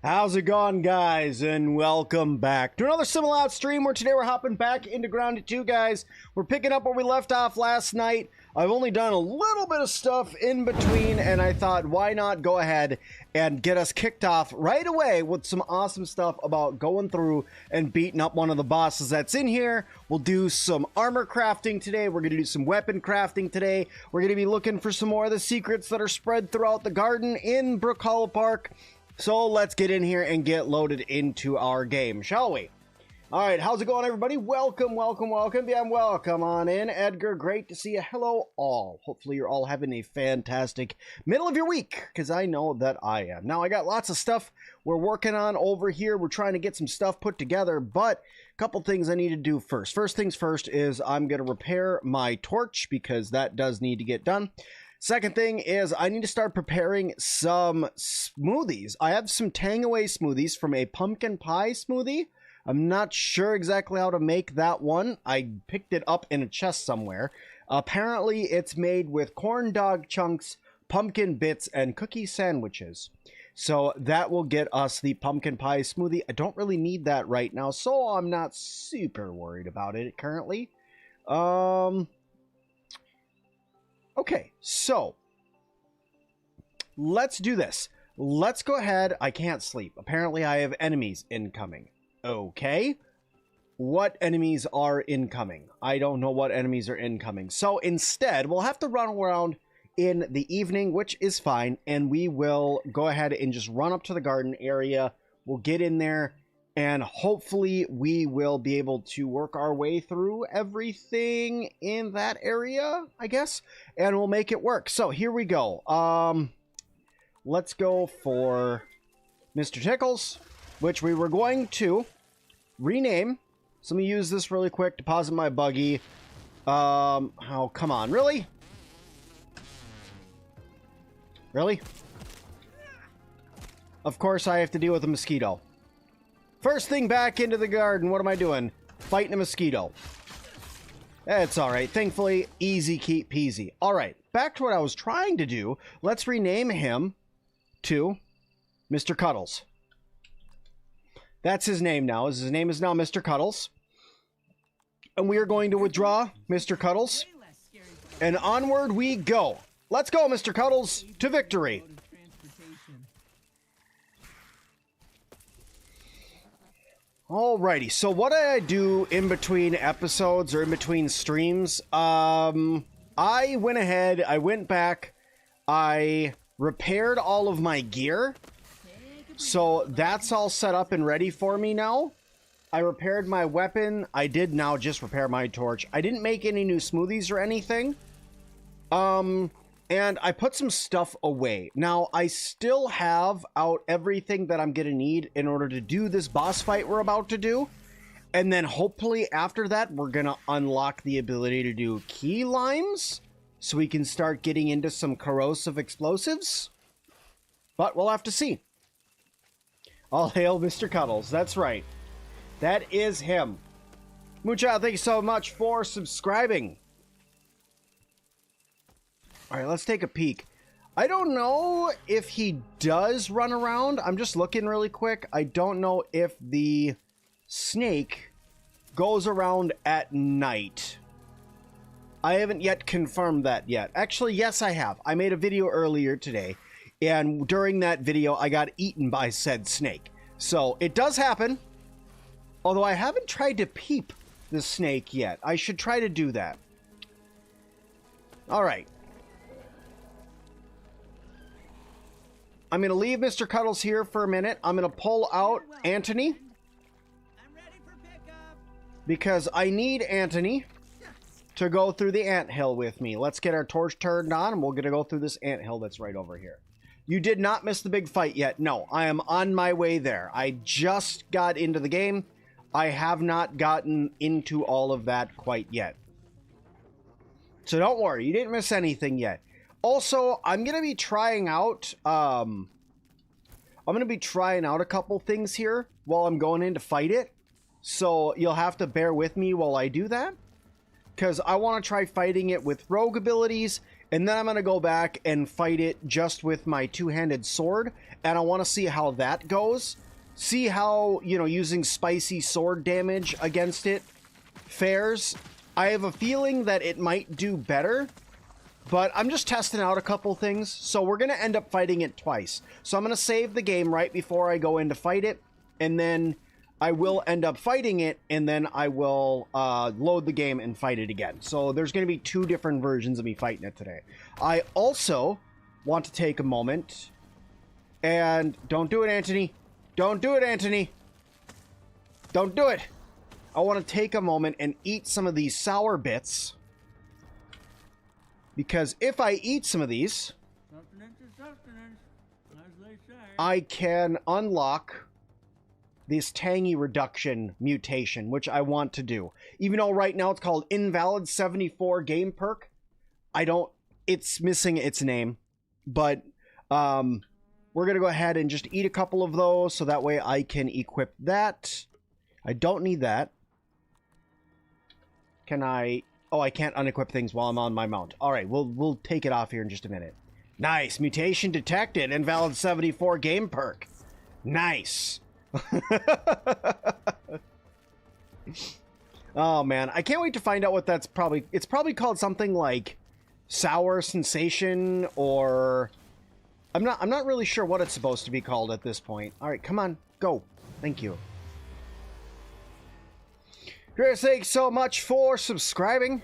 How's it going, guys, and welcome back to another Sim-Alot stream where today we're hopping back into Grounded 2, guys. We're picking up where we left off last night. I've only done a little bit of stuff in between, and I thought, why not go ahead and get us kicked off right away with some awesome stuff about going through and beating up one of the bosses that's in here. We'll do some armor crafting today. We're going to do some weapon crafting today. We're going to be looking for some more of the secrets that are spread throughout the garden in BURG.L Park. So let's get in here and get loaded into our game, shall we? All right, how's it going, everybody? Welcome, welcome, welcome. Yeah, welcome on in. Edgar, great to see you. Hello, all. Hopefully you're all having a fantastic middle of your week, because I know that I am. Now, I got lots of stuff we're working on over here. We're trying to get some stuff put together, but a couple things I need to do first. First things first is I'm going to repair my torch, because that does need to get done. Second thing is I need to start preparing some smoothies. I have some Tangle smoothies from a pumpkin pie smoothie. I'm not sure exactly how to make that one. I picked it up in a chest somewhere. Apparently, it's made with corn dog chunks, pumpkin bits, and cookie sandwiches. So that will get us the pumpkin pie smoothie. I don't really need that right now, so I'm not super worried about it currently. Okay, so let's do this. Let's go ahead. I can't sleep. Apparently, I have enemies incoming. Okay. What enemies are incoming? I don't know what enemies are incoming. So instead, we'll have to run around in the evening, which is fine. And we will go ahead and just run up to the garden area. We'll get in there. And hopefully we will be able to work our way through everything in that area, I guess. And we'll make it work. So here we go. Let's go for Mr. Tickles, which we were going to rename. So let me use this really quick. Deposit my buggy. Oh, come on. Really? Really? Of course I have to deal with a mosquito. First thing back into the garden, what am I doing? Fighting a mosquito. It's alright. Thankfully, easy keep peasy. Alright, back to what I was trying to do. Let's rename him to Mr. Cuddles. That's his name now. His name is now Mr. Cuddles. And we are going to withdraw Mr. Cuddles. And onward we go. Let's go, Mr. Cuddles, to victory. Alrighty, so what did I do in between episodes or in between streams? I went ahead, I went back, I repaired all of my gear. So that's all set up and ready for me now. I repaired my weapon. I did now just repair my torch. I didn't make any new smoothies or anything. And I put some stuff away. Now, I still have out everything that I'm going to need in order to do this boss fight we're about to do. And then hopefully after that, we're going to unlock the ability to do key limes. So we can start getting into some corrosive explosives. But we'll have to see. All hail Mr. Cuddles. That's right. That is him. Mucha, thank you so much for subscribing. All right, let's take a peek. I don't know if he does run around. I'm just looking really quick. I don't know if the snake goes around at night. I haven't yet confirmed that yet. Actually, yes, I have. I made a video earlier today, and during that video, I got eaten by said snake. So it does happen, although I haven't tried to peep the snake yet. I should try to do that. All right. I'm going to leave Mr. Cuddles here for a minute. I'm going to pull out Anthony. I'm ready for pickup. Because I need Anthony to go through the anthill with me. Let's get our torch turned on, and we're going to go through this anthill that's right over here. You did not miss the big fight yet. No, I am on my way there. I just got into the game. I have not gotten into all of that quite yet. So don't worry, you didn't miss anything yet. Also, I'm going to be trying out, a couple things here while I'm going in to fight it. So you'll have to bear with me while I do that. Because I want to try fighting it with rogue abilities And then I'm going to go back and fight it just with my two-handed sword. And I want to see how that goes. See how, you know, using spicy sword damage against it fares. I have a feeling that it might do better. But I'm just testing out a couple things. So we're going to end up fighting it twice. So I'm going to save the game right before I go in to fight it. And then I will end up fighting it. And then I will load the game and fight it again. So there's going to be 2 different versions of me fighting it today. I also want to take a moment. And don't do it, Anthony. Don't do it, Anthony. Don't do it. I want to take a moment and eat some of these sour bits. Because if I eat some of these, I can unlock this tangy reduction mutation, which I want to do. Even though right now it's called Invalid 74 Game Perk. It's missing its name. But we're going to go ahead and just eat a couple of those so that way I can equip that. I don't need that. Can I... Oh, I can't unequip things while I'm on my mount. All right, we'll take it off here in just a minute. Nice. Mutation detected. Invalid 74 game perk. Nice. Oh, man. I can't wait to find out what that's probably... It's probably called something like Sour Sensation or... I'm not really sure what it's supposed to be called at this point. All right, come on. Go. Thank you. Chris, thanks so much for subscribing.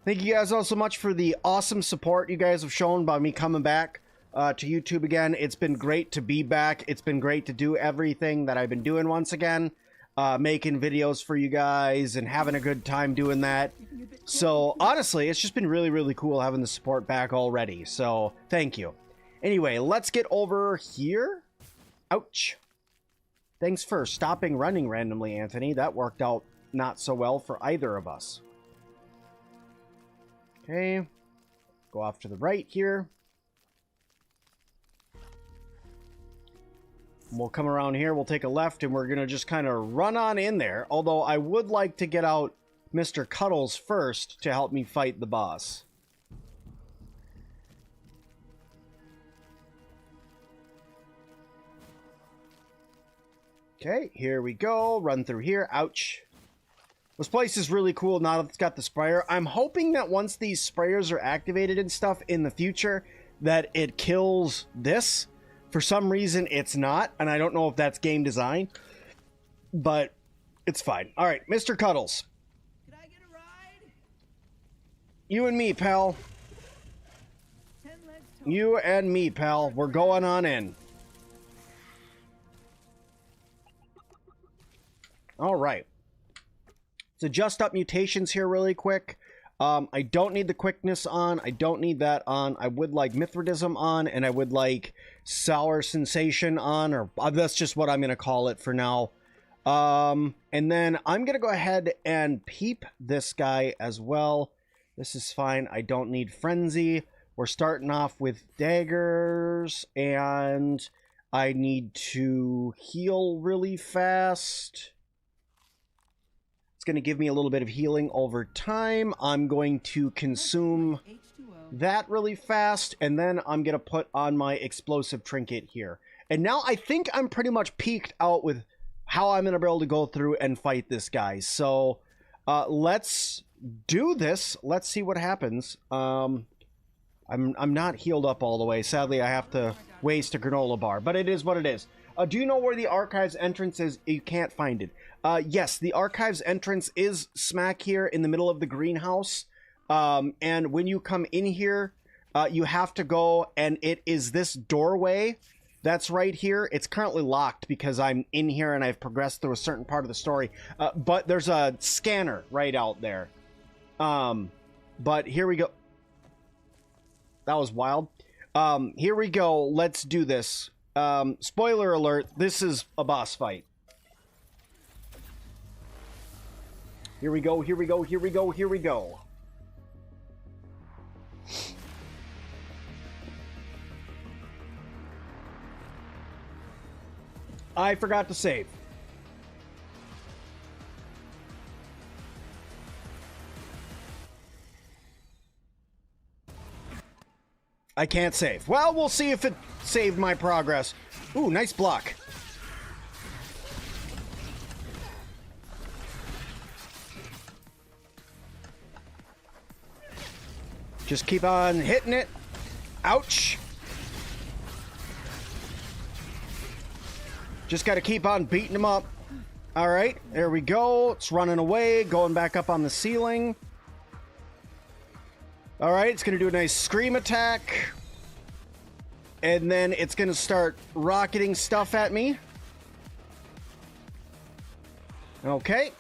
Thank you guys all so much for the awesome support you guys have shown by me coming back to YouTube again. It's been great to be back. It's been great to do everything that I've been doing once again. Making videos for you guys and having a good time doing that. So, honestly, it's just been really, really cool having the support back already. So, thank you. Anyway, let's get over here. Ouch. Thanks for stopping running randomly, Anthony. That worked out not so well for either of us. Okay. Go off to the right here. We'll come around here. We'll take a left, and we're going to just kind of run on in there. Although I would like to get out Mr. Cuddles first to help me fight the boss. Okay, here we go. Run through here. Ouch. This place is really cool now that it's got the sprayer. I'm hoping that once these sprayers are activated and stuff in the future, that it kills this. For some reason, it's not, and I don't know if that's game design, but it's fine. All right, Mr. Cuddles. Can I get a ride? You and me, pal. You and me, pal. We're going on in. All right. Let's adjust up mutations here really quick. I don't need the quickness on. I don't need that on. I would like Mithridism on, and I would like Sour Sensation on, or that's just what I'm going to call it for now. And then I'm going to go ahead and peep this guy as well. This is fine. I don't need Frenzy. We're starting off with daggers, and I need to heal really fast. Going to give me a little bit of healing over time. I'm going to consume that really fast, and then I'm going to put on my explosive trinket here. And now I think I'm pretty much peaked out with how I'm going to be able to go through and fight this guy. So let's do this. Let's see what happens. I'm not healed up all the way. Sadly, I have to waste a granola bar, but it is what it is. Do you know where the archives entrance is? You can't find it. Yes, the archives entrance is smack here in the middle of the greenhouse. And when you come in here, you have to go, and it is this doorway that's right here. It's currently locked because I'm in here and I've progressed through a certain part of the story. But there's a scanner right out there. But here we go. That was wild. Here we go. Let's do this. Spoiler alert, this is a boss fight. Here we go, here we go, here we go, here we go. I forgot to save. I can't save. Well, we'll see if it saved my progress. Ooh, nice block. Just keep on hitting it. Ouch. Just got to keep on beating him up. All right, there we go. It's running away, going back up on the ceiling. All right, it's going to do a nice scream attack. And then it's going to start rocketing stuff at me. Okay.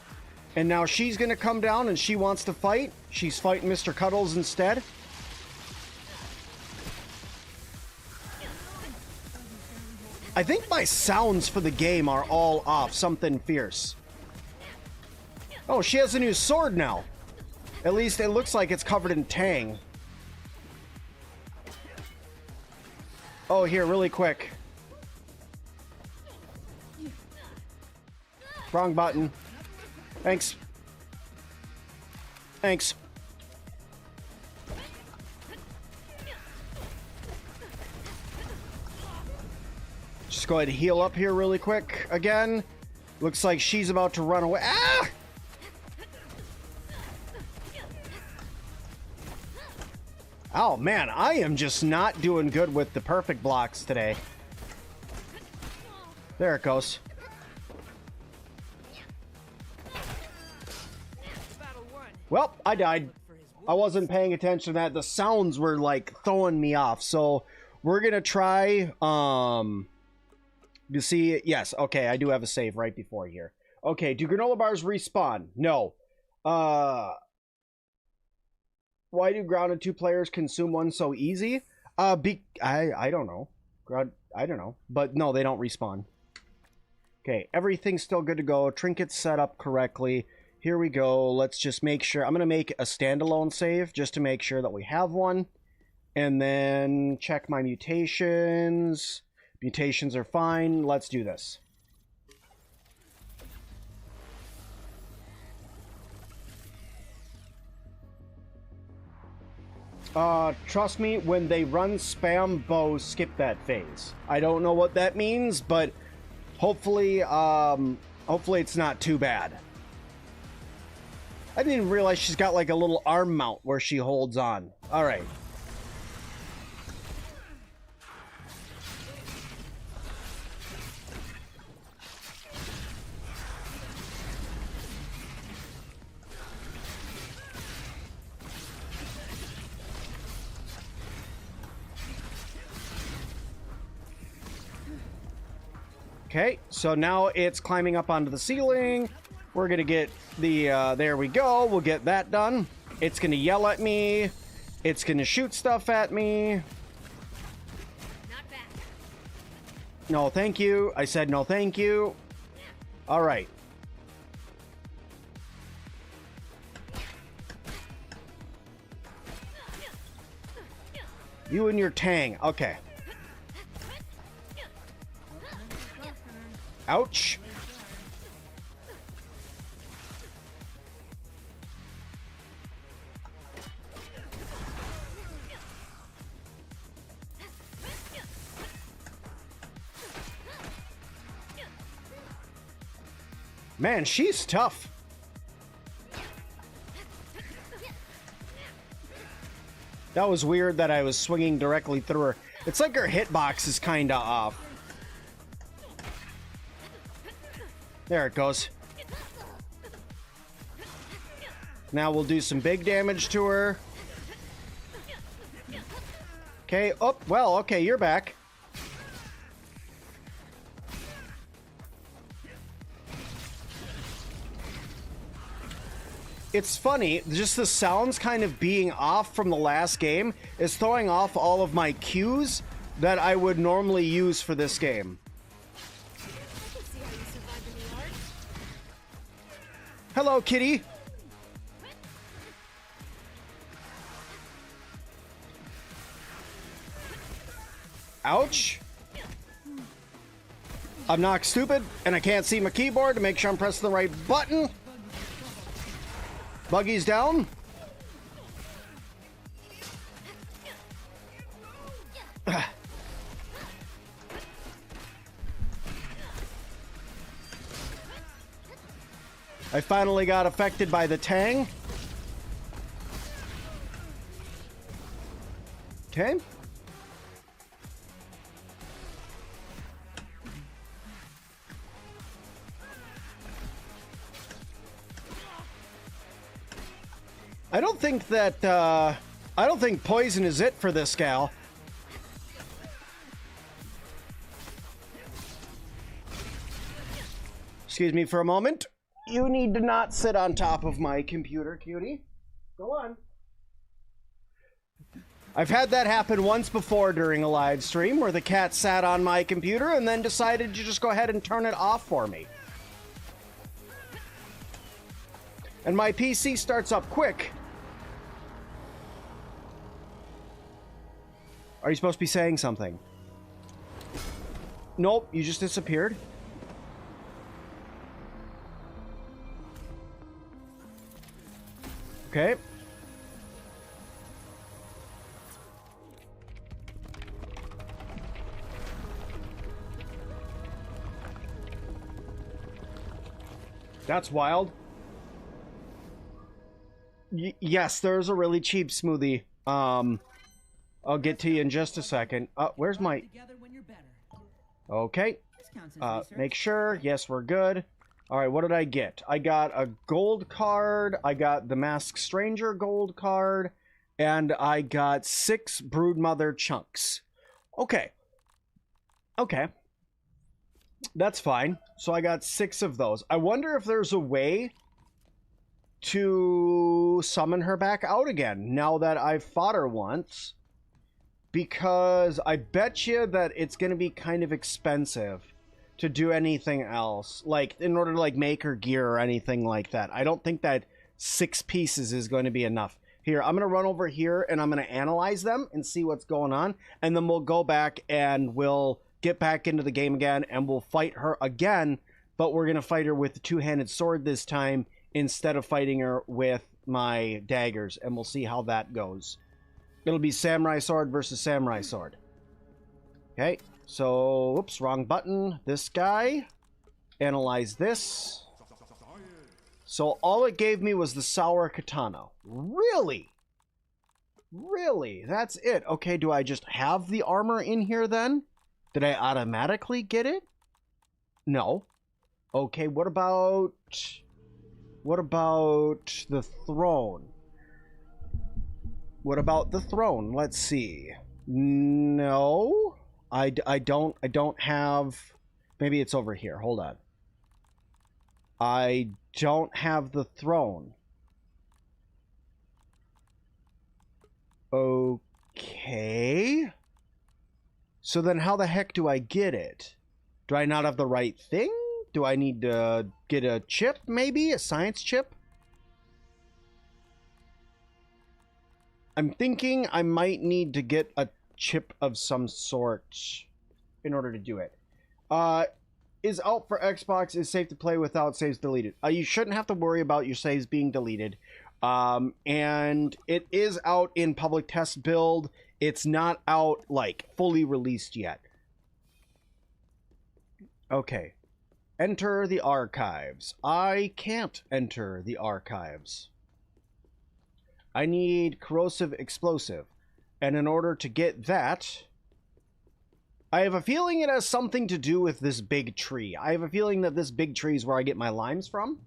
And now she's going to come down and she wants to fight. She's fighting Mr. Cuddles instead. I think my sounds for the game are all off. Something fierce. Oh, she has a new sword now. At least it looks like it's covered in tang. Oh, here, really quick. Wrong button. Thanks. Thanks. Just go ahead and heal up here really quick again. Looks like she's about to run away. Ah! Oh man, I am just not doing good with the perfect blocks today. There it goes. Well, I died. I wasn't paying attention to that. The sounds were like throwing me off. So we're gonna try to see. Yes, okay, I do have a save right before here. Okay, do granola bars respawn? No. Why do grounded 2 players consume one so easy? I don't know. I don't know. But no, they don't respawn. Okay, everything's still good to go. Trinkets set up correctly. Here we go. Let's just make sure. I'm going to make a standalone save just to make sure that we have one. And then check my mutations. Mutations are fine. Let's do this. Trust me, when they run spam bow, skip that phase. I don't know what that means, but hopefully, hopefully it's not too bad. I didn't even realize she's got like a little arm mount where she holds on. All right. Okay, so now it's climbing up onto the ceiling. We're gonna get the, there we go. We'll get that done. It's gonna yell at me. It's gonna shoot stuff at me. Not bad. No, thank you. I said no, thank you. All right. You and your tang. Okay. Ouch. Man, she's tough. That was weird that I was swinging directly through her. It's like her hitbox is kind of off. There it goes. Now we'll do some big damage to her. Okay, oh, well, okay, you're back. It's funny, just the sounds kind of being off from the last game is throwing off all of my cues that I would normally use for this game. Hello, kitty. Ouch. I'm knocked stupid, and I can't see my keyboard to make sure I'm pressing the right button. Buggy's down. I finally got affected by the Tang. Okay. I don't think that, I don't think poison is it for this gal. Excuse me for a moment. You need to not sit on top of my computer, cutie. Go on. I've had that happen once before during a live stream where the cat sat on my computer and then decided to just go ahead and turn it off for me. And my PC starts up quick. Are you supposed to be saying something? Nope, you just disappeared. Okay. That's wild. Yes, there's a really cheap smoothie. I'll get to you in just a second. Where's my... Okay. Make sure. Yes, we're good. Alright, what did I get? I got a gold card, I got the Masked Stranger gold card, and I got 6 Broodmother chunks. Okay. Okay. That's fine. So I got 6 of those. I wonder if there's a way to summon her back out again, now that I've fought her once. Because I bet you that it's going to be kind of expensive to do anything else, like in order to like make her gear or anything like that. I don't think that 6 pieces is going to be enough. Here, I'm going to run over here and I'm going to analyze them and see what's going on, and then we'll go back and we'll get back into the game again and we'll fight her again, but we're going to fight her with the 2-handed sword this time instead of fighting her with my daggers, and we'll see how that goes. It'll be samurai sword versus samurai sword. Okay. So, oops, wrong button. This guy. Analyze this. So all it gave me was the sour katana. Really? Really? That's it. Okay, do I just have the armor in here then? Did I automatically get it? No. Okay, what about the throne? What about the throne? Let's see. No. I don't have... Maybe it's over here. Hold on. I don't have the throne. Okay. So then how the heck do I get it? Do I not have the right thing? Do I need to get a chip, maybe? A science chip? I'm thinking I might need to get a chip of some sort in order to do it. Is out for Xbox, is safe to play without saves deleted. You shouldn't have to worry about your saves being deleted. And it is out in public test build. It's not out, like, fully released yet. Okay. Enter the archives. I can't enter the archives. I need corrosive explosive. And in order to get that, I have a feeling it has something to do with this big tree. I have a feeling that this big tree is where I get my limes from.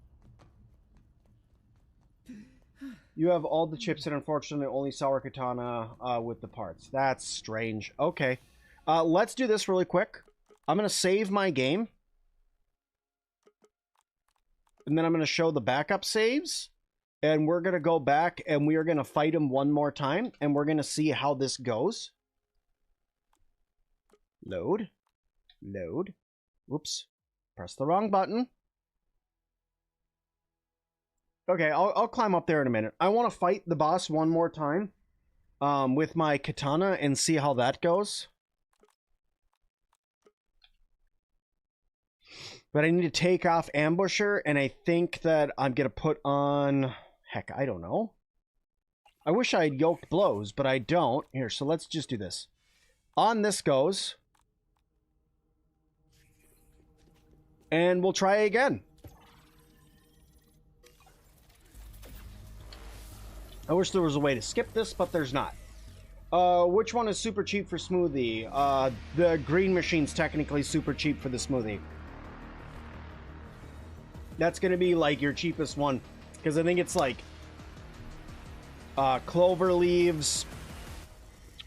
You have all the chips and unfortunately only sour katana with the parts. That's strange. Okay. Let's do this really quick. I'm going to save my game. And then I'm going to show the backup saves. And we're going to go back and we are going to fight him one more time. And we're going to see how this goes. Load. Load. Whoops. Press the wrong button. Okay, I'll climb up there in a minute. I want to fight the boss one more time with my katana and see how that goes. But I need to take off Ambusher, and I think that I'm going to put on... Heck, I don't know. I wish I had yoked blows, but I don't. Here, so let's just do this. On this goes. And we'll try again. I wish there was a way to skip this, but there's not. Which one is super cheap for smoothie? The green machine's technically super cheap for the smoothie. That's gonna be like your cheapest one, because I think it's like clover leaves,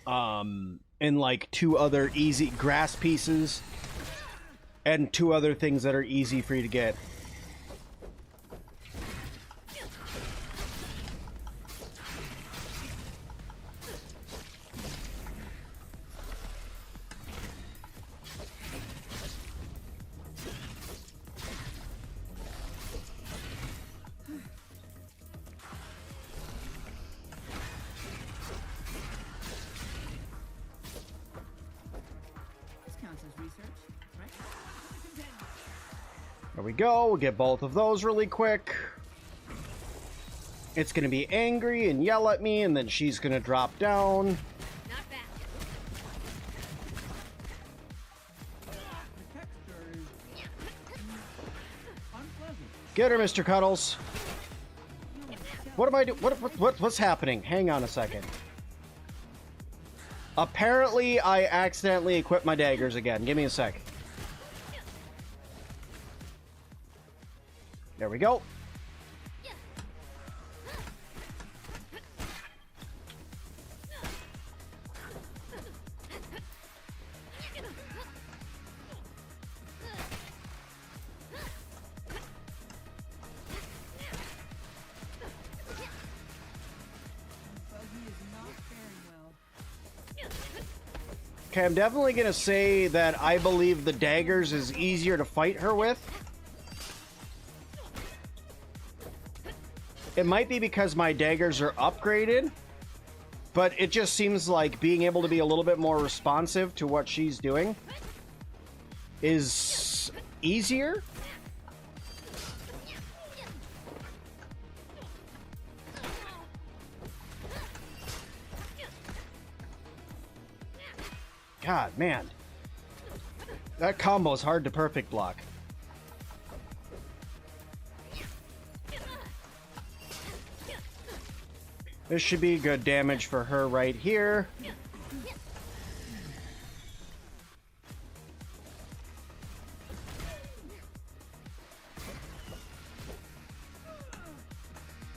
and like 2 other easy grass pieces, and 2 other things that are easy for you to get. There we go. We'll get both of those really quick. It's going to be angry and yell at me, and then she's going to drop down. Not back. Get her, Mr. Cuddles. What am I doing? What's happening? Hang on a second. Apparently, I accidentally equipped my daggers again. Give me a sec. There we go. Okay, I'm definitely going to say that I believe the daggers is easier to fight her with. It might be because my daggers are upgraded, but it just seems like being able to be a little bit more responsive to what she's doing is easier. God, man. That combo is hard to perfect block. This should be good damage for her right here.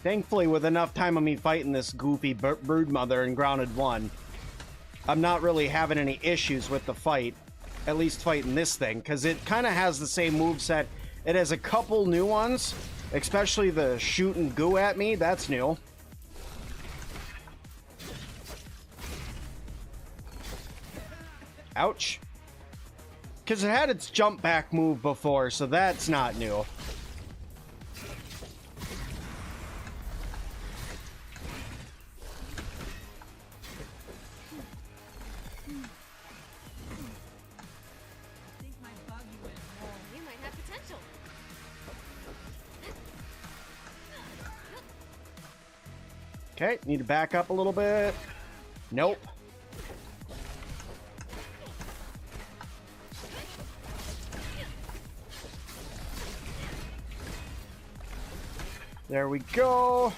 Thankfully, with enough time of me fighting this goofy broodmother in Grounded 1, I'm not really having any issues with the fight. At least fighting this thing, because it kind of has the same moveset. It has a couple new ones, especially the shoot and goo at me. That's new. Ouch. Because it had its jump back move before, so that's not new. You might have potential. Okay, need to back up a little bit. Nope. There we go.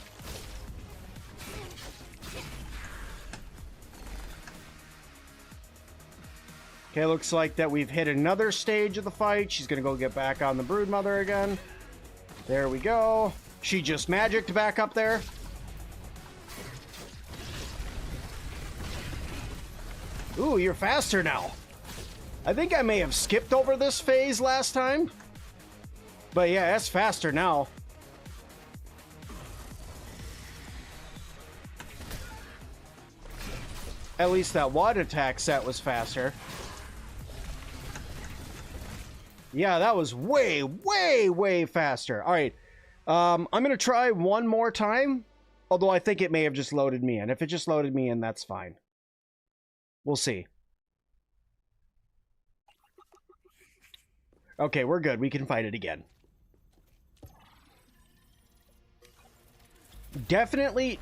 Okay, looks like that we've hit another stage of the fight. She's gonna go get back on the broodmother again. There we go. She just magicked back up there. Ooh, you're faster now. I think I may have skipped over this phase last time. But yeah, it's faster now. At least that water attack set was faster. Yeah, that was way, way, way faster. All right. I'm going to try one more time. Although I think it may have just loaded me in. If it just loaded me in, that's fine. We'll see. Okay, we're good. We can fight it again. Definitely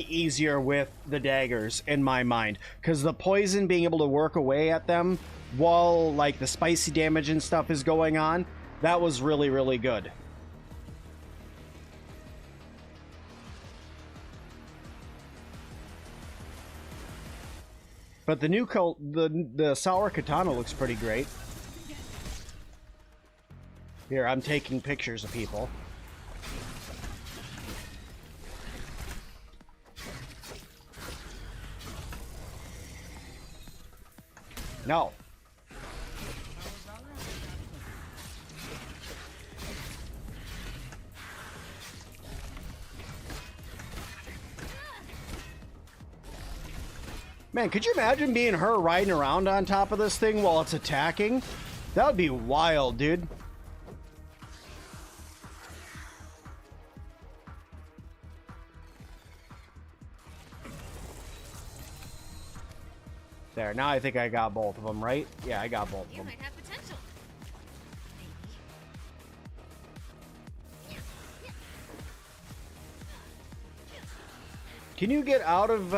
easier with the daggers in my mind, because the poison being able to work away at them while like the spicy damage and stuff is going on, that was really good. But the new Colt, the sour katana looks pretty great. Here, I'm taking pictures of people. No. Man, could you imagine being her riding around on top of this thing while it's attacking? That would be wild, dude. There, now I think I got both of them, right? Yeah, I got both of You them. might have potential. Can you get out of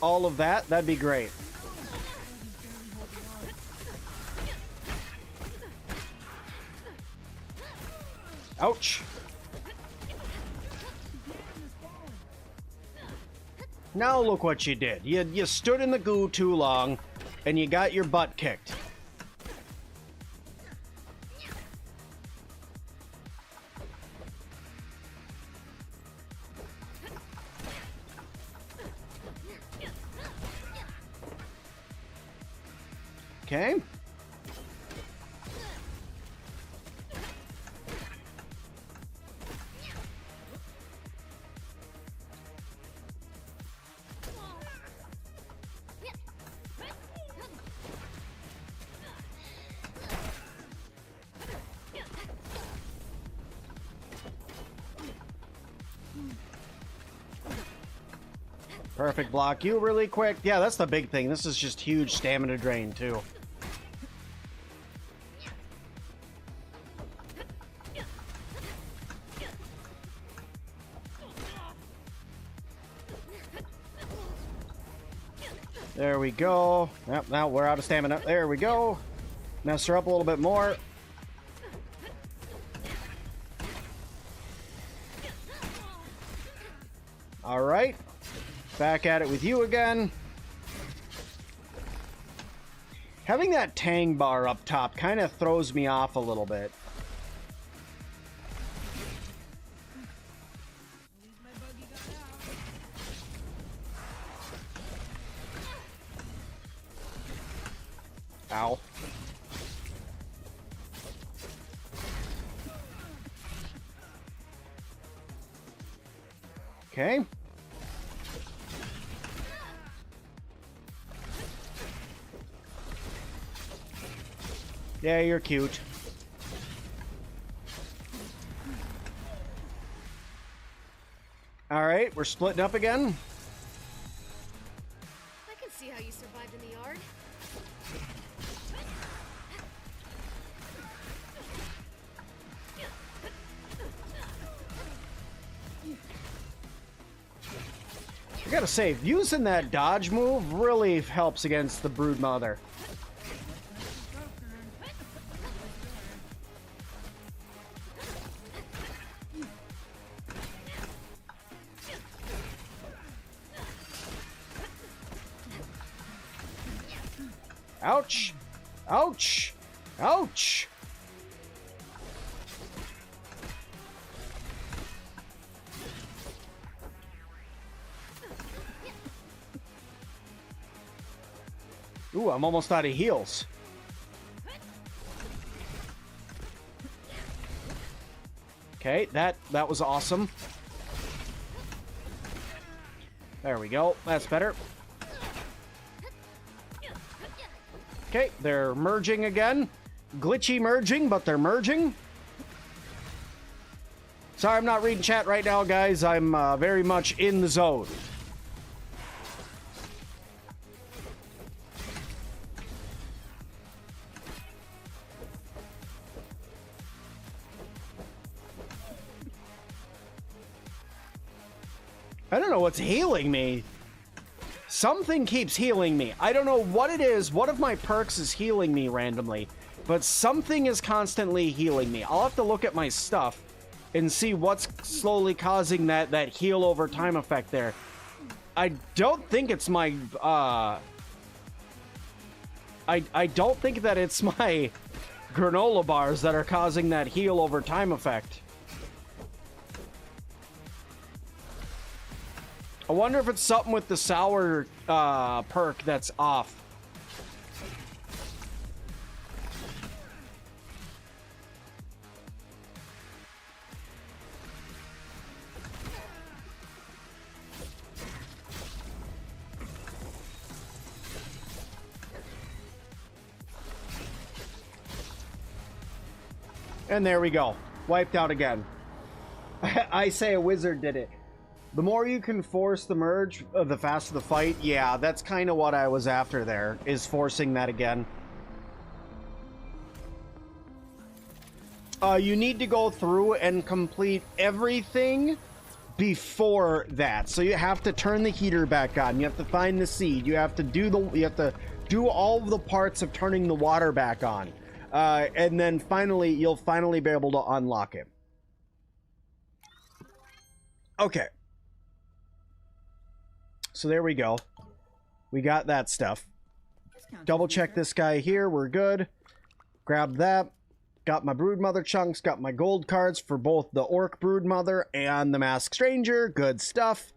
all of that? That'd be great. Ouch. Now look what you did. You stood in the goo too long, and you got your butt kicked. Okay. Perfect block you really quick. Yeah, that's the big thing. This is just huge stamina drain, too. There we go. Yep, now we're out of stamina. There we go. Mess her up a little bit more. All right. Back at it with you again. Having that tang bar up top kind of throws me off a little bit. Ow. Okay. Yeah, you're cute. All right, we're splitting up again. I can see how you survived in the yard. I gotta say, using that dodge move really helps against the Brood Mother. Ouch! Ouch! Ouch! Ooh, I'm almost out of heals. Okay, that was awesome. There we go. That's better. Okay, they're merging again. Glitchy merging, but they're merging. Sorry, I'm not reading chat right now, guys. I'm very much in the zone. I don't know what's healing me. Something keeps healing me. I don't know what it is. One of my perks is healing me randomly, but something is constantly healing me. I'll have to look at my stuff and see what's slowly causing that heal over time effect there. I don't think it's my, I don't think that it's my granola bars that are causing that heal over time effect. I wonder if it's something with the sour perk that's off. And there we go. Wiped out again. I say a wizard did it. The more you can force the merge, the faster the fight. Yeah, that's kind of what I was after there, is forcing that again. You need to go through and complete everything before that. So you have to turn the heater back on. You have to find the seed. You have to do all of the parts of turning the water back on. And then finally, you'll finally be able to unlock it. Okay. So there we go. We got that stuff. Double check this guy here. We're good. Grab that. Got my Broodmother chunks. Got my gold cards for both the Orc Broodmother and the Masked Stranger. Good stuff.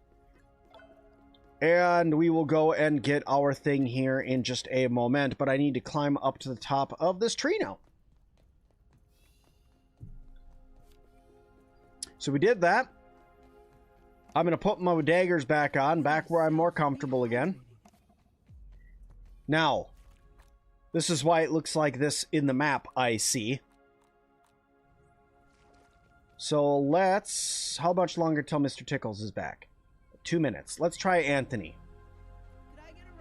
And we will go and get our thing here in just a moment. But I need to climb up to the top of this tree now. So we did that. I'm going to put my daggers back on, back where I'm more comfortable again. Now, this is why it looks like this in the map I see. So let's... How much longer till Mr. Tickles is back? 2 minutes. Let's try Anthony. Could I get a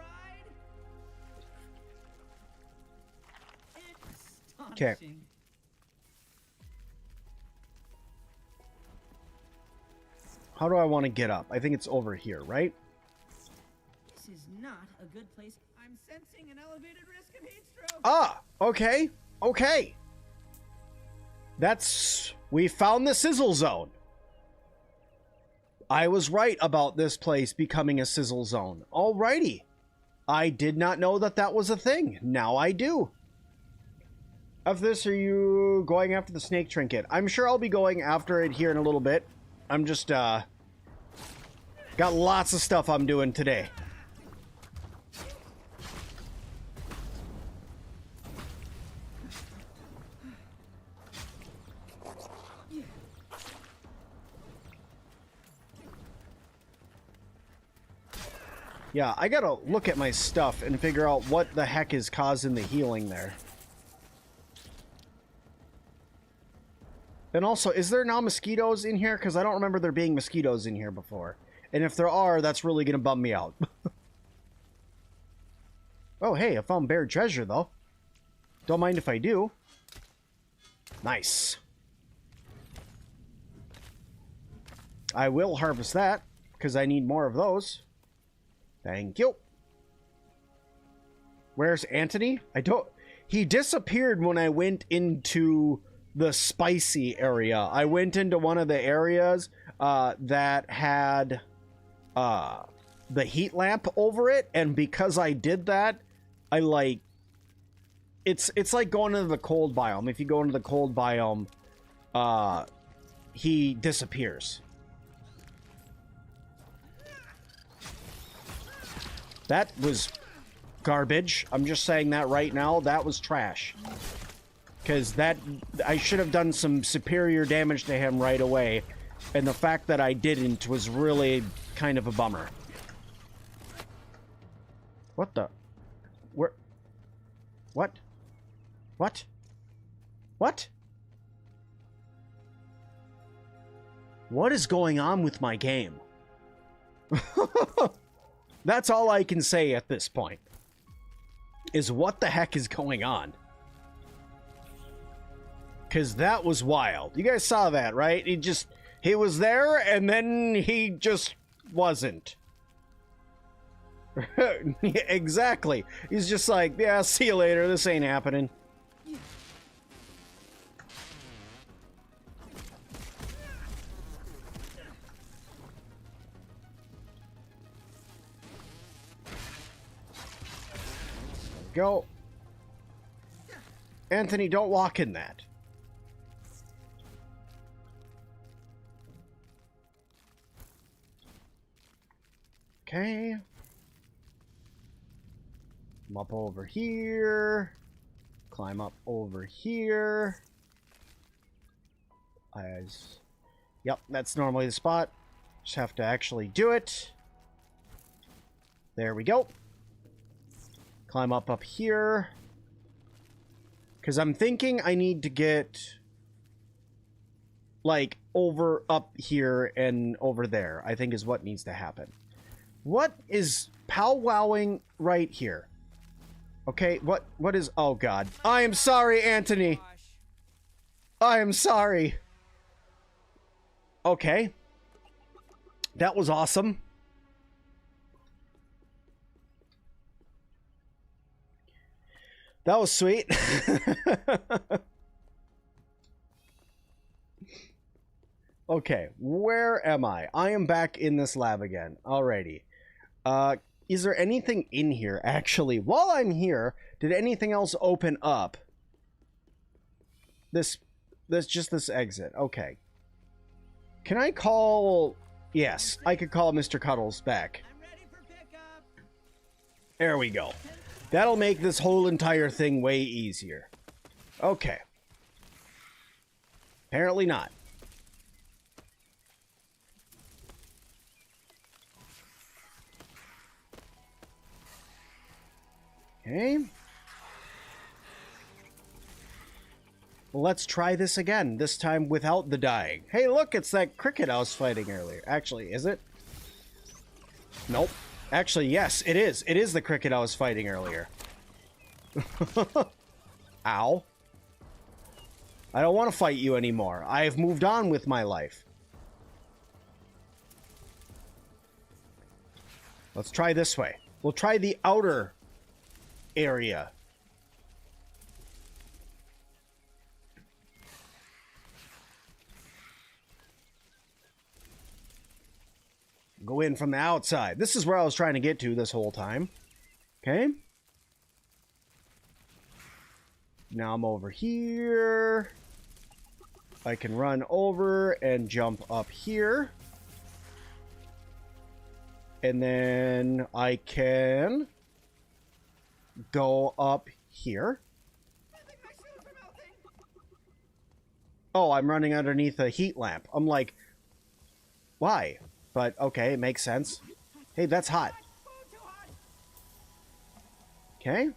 ride? Okay. How do I want to get up? I think it's over here, right? This is not a good place. I'm sensing an elevated risk of heat stroke. Ah, okay. Okay. We found the sizzle zone. I was right about this place becoming a sizzle zone. Alrighty. I did not know that that was a thing. Now I do. After this, are you going after the snake trinket? I'm sure I'll be going after it here in a little bit. I'm just, got lots of stuff I'm doing today. Yeah, I gotta look at my stuff and figure out what the heck is causing the healing there. And also, is there now mosquitoes in here? Because I don't remember there being mosquitoes in here before. And if there are, that's really going to bum me out. Oh, hey, I found buried treasure, though. Don't mind if I do. Nice. I will harvest that, because I need more of those. Thank you. Where's Anthony? He disappeared when I went into the spicy area. I went into one of the areas that had the heat lamp over it, and because I did that, it's like going into the cold biome. If you go into the cold biome, he disappears. That was garbage. I'm just saying that right now. That was trash. Because I should have done some superior damage to him right away. And the fact that I didn't was really kind of a bummer. What the? Where? What? What? What? What is going on with my game? That's all I can say at this point. Is what the heck is going on? Because that was wild. You guys saw that, right? He was there, and then he just wasn't. Exactly. He's just like, yeah, see you later. This ain't happening. Go. Anthony, don't walk in that. Okay. I'm up over here. Climb up over here. Yep, that's normally the spot. Just have to actually do it. There we go. Climb up here. Because I'm thinking I need to get, like, over up here and over there, I think is what needs to happen. What is powwowing right here? Okay, what is... Oh, God. I am sorry, Anthony. I am sorry. Okay. That was awesome. That was sweet. Okay, where am I? I am back in this lab again. Alrighty. Is there anything in here, actually? While I'm here, did anything else open up? This exit. Okay. Can I call... Yes, I could call Mr. Cuddles back. I'm ready for pickup. There we go. That'll make this whole entire thing way easier. Okay. Apparently not. Okay. Well, let's try this again. This time without the dying. Hey, look, it's that cricket I was fighting earlier. Actually, is it? Nope. Actually, yes, it is. It is the cricket I was fighting earlier. Ow. I don't want to fight you anymore. I have moved on with my life. Let's try this way. We'll try the outer area. Go in from the outside. This is where I was trying to get to this whole time. Okay. Now I'm over here. I can run over and jump up here. And then I can go up here. I think my shoes are melting. Oh, I'm running underneath a heat lamp. I'm like, why? But okay, it makes sense. Hey, that's hot. Okay.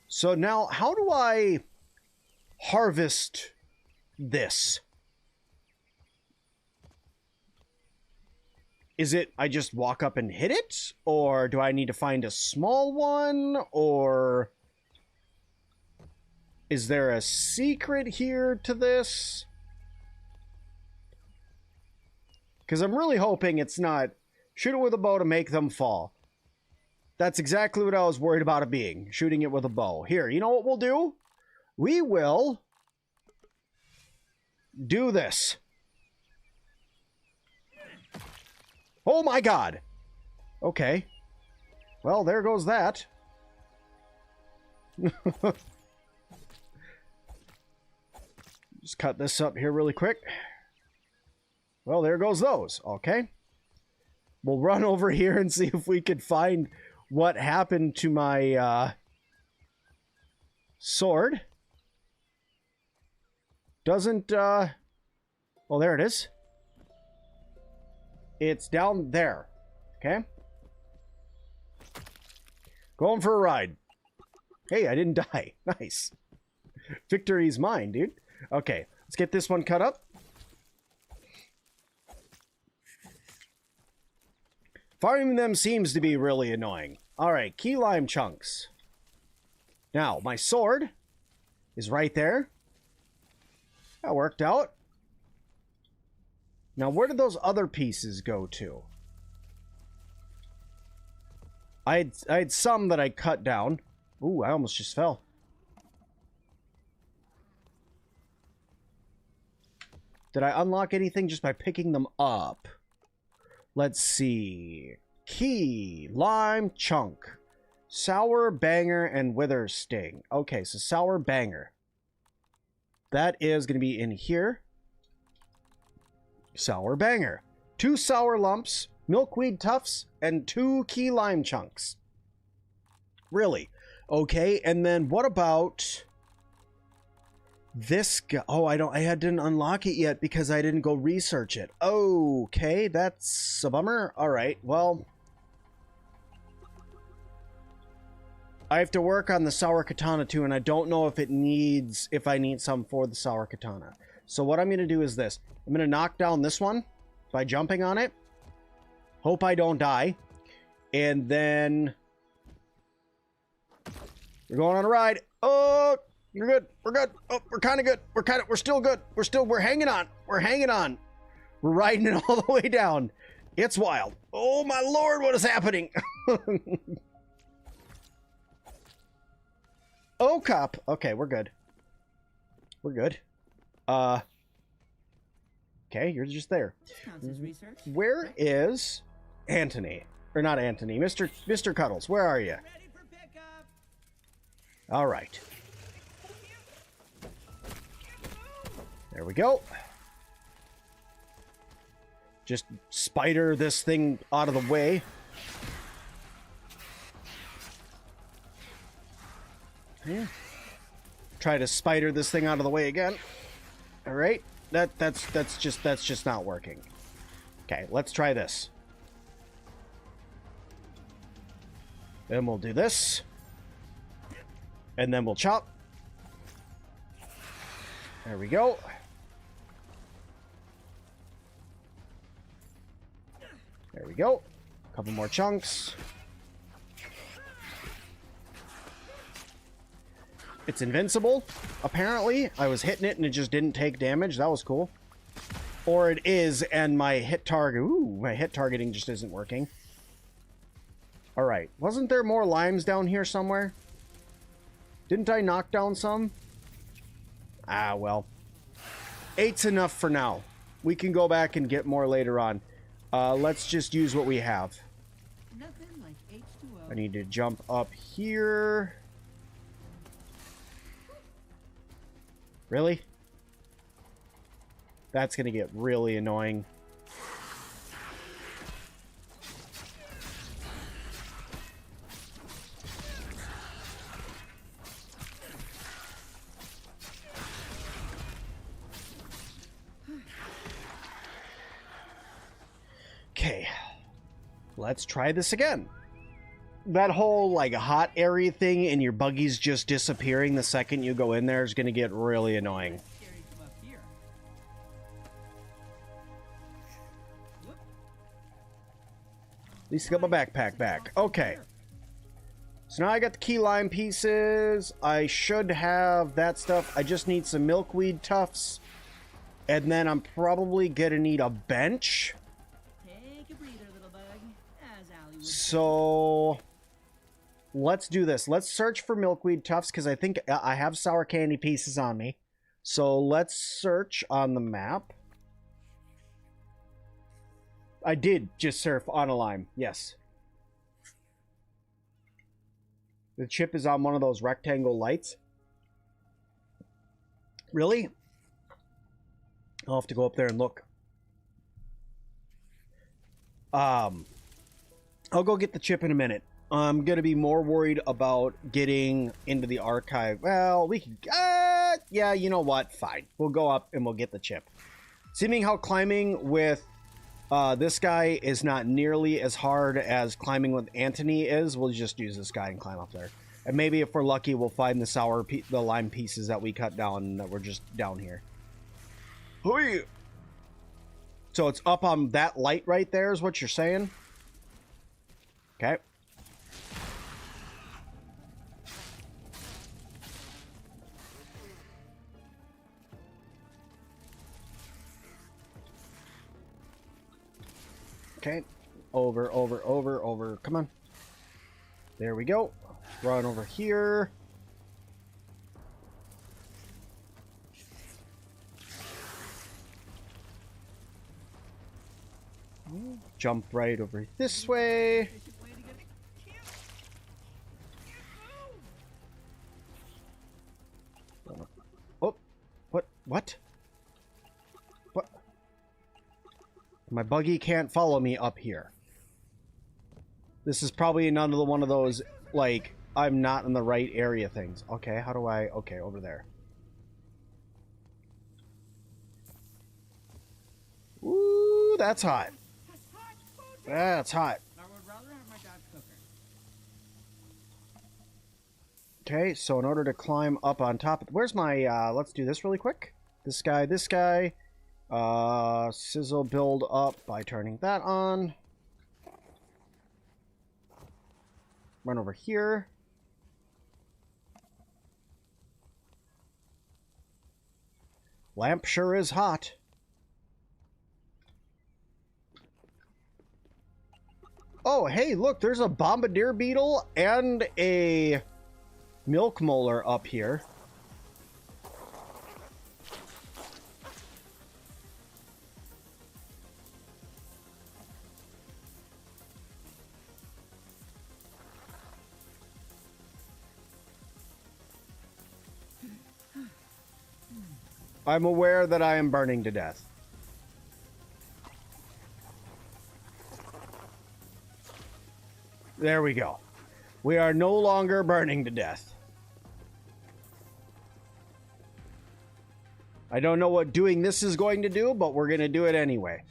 So now, how do I harvest this? Is it I just walk up and hit it? Or do I need to find a small one? Or is there a secret here to this? Because I'm really hoping it's not shoot it with a bow to make them fall. That's exactly what I was worried about it being. Shooting it with a bow. Here, you know what we'll do? We will do this. Oh my God. Okay. Well, there goes that. Just cut this up here really quick. Well, there goes those. Okay. We'll run over here and see if we could find what happened to my sword. Doesn't, oh, there it is. It's down there. Okay. Going for a ride. Hey, I didn't die. Nice. Victory's mine, dude. Okay, let's get this one cut up. Farming them seems to be really annoying. Alright, key lime chunks. Now, my sword is right there. That worked out. Now, where did those other pieces go to? I had some that I cut down. Ooh, I almost just fell. Did I unlock anything just by picking them up? Let's see. Key, lime, chunk, sour, banger, and wither sting. Okay, so sour banger. That is going to be in here. Sour banger. 2 sour lumps, milkweed tufts, and 2 key lime chunks. Really? Okay, and then what about this guy? Oh, I didn't unlock it yet because I didn't go research it. Okay, that's a bummer. All right, well, I have to work on the sour katana too, and I don't know if I need some for the sour katana. So what I'm going to do is this. I'm going to knock down this one by jumping on it. Hope I don't die. And then we're going on a ride. Oh, you're good. We're good. Oh, we're kind of good. We're still good. We're hanging on. We're hanging on. We're riding it all the way down. It's wild. Oh my Lord, what is happening? Oh, cop. Okay, we're good. We're good. Okay, you're just there. Where is Anthony? Or not Anthony, Mr. Cuddles. Where are you? All right. There we go. Just spider this thing out of the way. Yeah. Try to spider this thing out of the way again. All right. That's just not working. Okay, let's try this. Then we'll do this. And then we'll chop. There we go. There we go. A couple more chunks. It's invincible, apparently. I was hitting it and it just didn't take damage. That was cool. Or it is, and my hit targeting just isn't working. Alright. Wasn't there more limes down here somewhere? Didn't I knock down some? Ah, well. 8's enough for now. We can go back and get more later on. Let's just use what we have. Nothing like H2O. I need to jump up here. Really? That's going to get really annoying. Okay. Let's try this again. That whole, like, hot area thing and your buggies just disappearing the second you go in there is going to get really annoying. At least I got my backpack back. Okay. So now I got the key lime pieces. I should have that stuff. I just need some milkweed tufts. And then I'm probably going to need a bench. Take a breather, little bug, as Allie would say. So let's do this. Let's search for milkweed tufts because I think I have sour candy pieces on me. So let's search on the map. I did just surf on a lime. Yes. The chip is on one of those rectangle lights. Really? I'll have to go up there and look. I'll go get the chip in a minute. I'm going to be more worried about getting into the archive. Well, we can... yeah, you know what? Fine. We'll go up and we'll get the chip. Seeming how climbing with this guy is not nearly as hard as climbing with Anthony is, we'll just use this guy and climb up there. And maybe if we're lucky, we'll find the lime pieces that we cut down that were just down here. Hoi! So it's up on that light right there is what you're saying? Okay. Okay. Over, over, over, over. Come on. There we go. Run over here. Jump right over this way. Oh, what? What? What? My buggy can't follow me up here. This is probably another one of those, like, I'm not in the right area things. Okay, how do I... Okay, over there. Ooh, that's hot. That's hot. I would rather have my dad's cooker. Okay, so in order to climb up on top... Where's my... let's do this really quick. This guy, this guy. Sizzle build up by turning that on. Run over here. Lamp sure is hot. Oh, hey, look, there's a bombardier beetle and a milk molar up here. I'm aware that I am burning to death. There we go. We are no longer burning to death. I don't know what doing this is going to do, but we're going to do it anyway.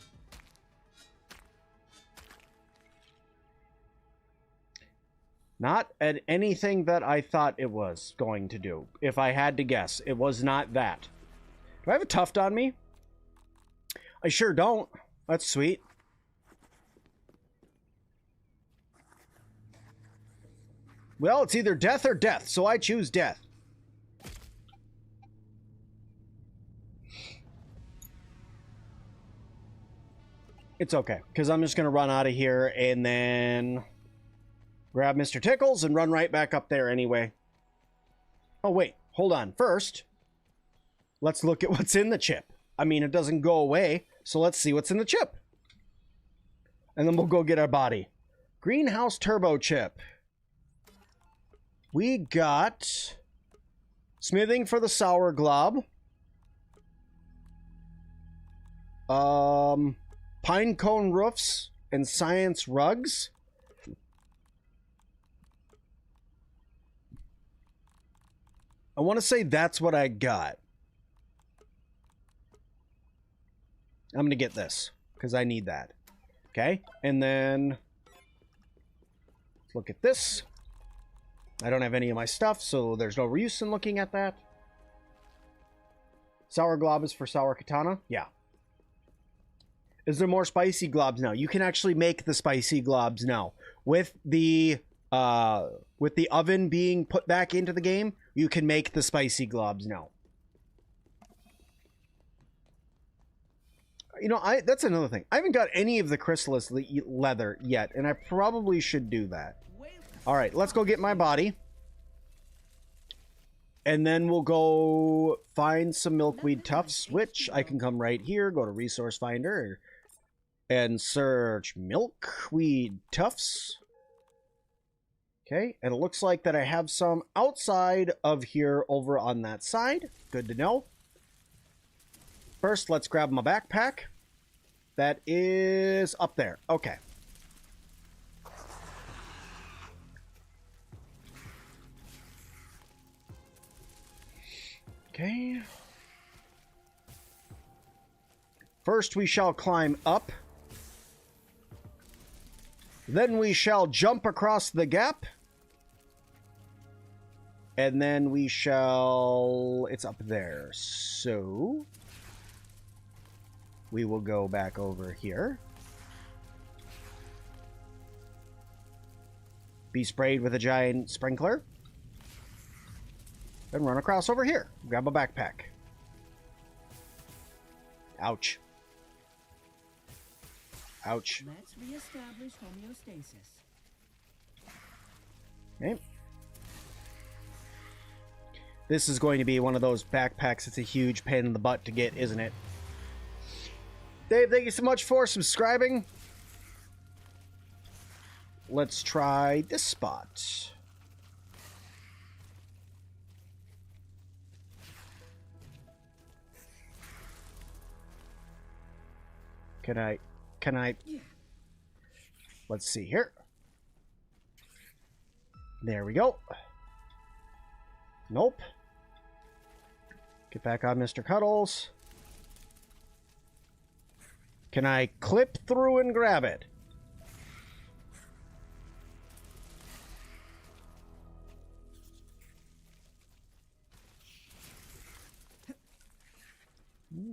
Not at anything that I thought it was going to do. If I had to guess, it was not that. Do I have a tuft on me? I sure don't. That's sweet. Well, it's either death or death, so I choose death. It's okay, because I'm just going to run out of here and then grab Mr. Tickles and run right back up there anyway. Oh, wait. Hold on. First, let's look at what's in the chip. I mean, it doesn't go away, so let's see what's in the chip. And then we'll go get our body. Greenhouse Turbo Chip. We got smithing for the sour glob. Pine cone roofs and science rugs. I want to say that's what I got. I'm going to get this because I need that. Okay. And then let's look at this. I don't have any of my stuff, so there's no use in looking at that. Sour glob is for sour katana. Yeah. Is there more spicy globs now? You can actually make the spicy globs now. With the oven being put back into the game, you can make the spicy globs now. You know, that's another thing. I haven't got any of the chrysalis leather yet, and I probably should do that. All right, let's go get my body. And then we'll go find some milkweed tufts, which I can come right here, go to Resource Finder, and search milkweed tufts. Okay, and it looks like that I have some outside of here over on that side. Good to know. First, let's grab my backpack. That is up there. Okay. Okay. First, we shall climb up. Then we shall jump across the gap. And then we shall... It's up there. So... we will go back over here. Be sprayed with a giant sprinkler. Then run across over here. Grab a backpack. Ouch. Ouch. Let's reestablish homeostasis. Okay. This is going to be one of those backpacks. It's a huge pain in the butt to get, isn't it? Dave, thank you so much for subscribing. Let's try this spot. Can I? Yeah. Let's see here. There we go. Nope. Get back on Mr. Cuddles. Can I clip through and grab it?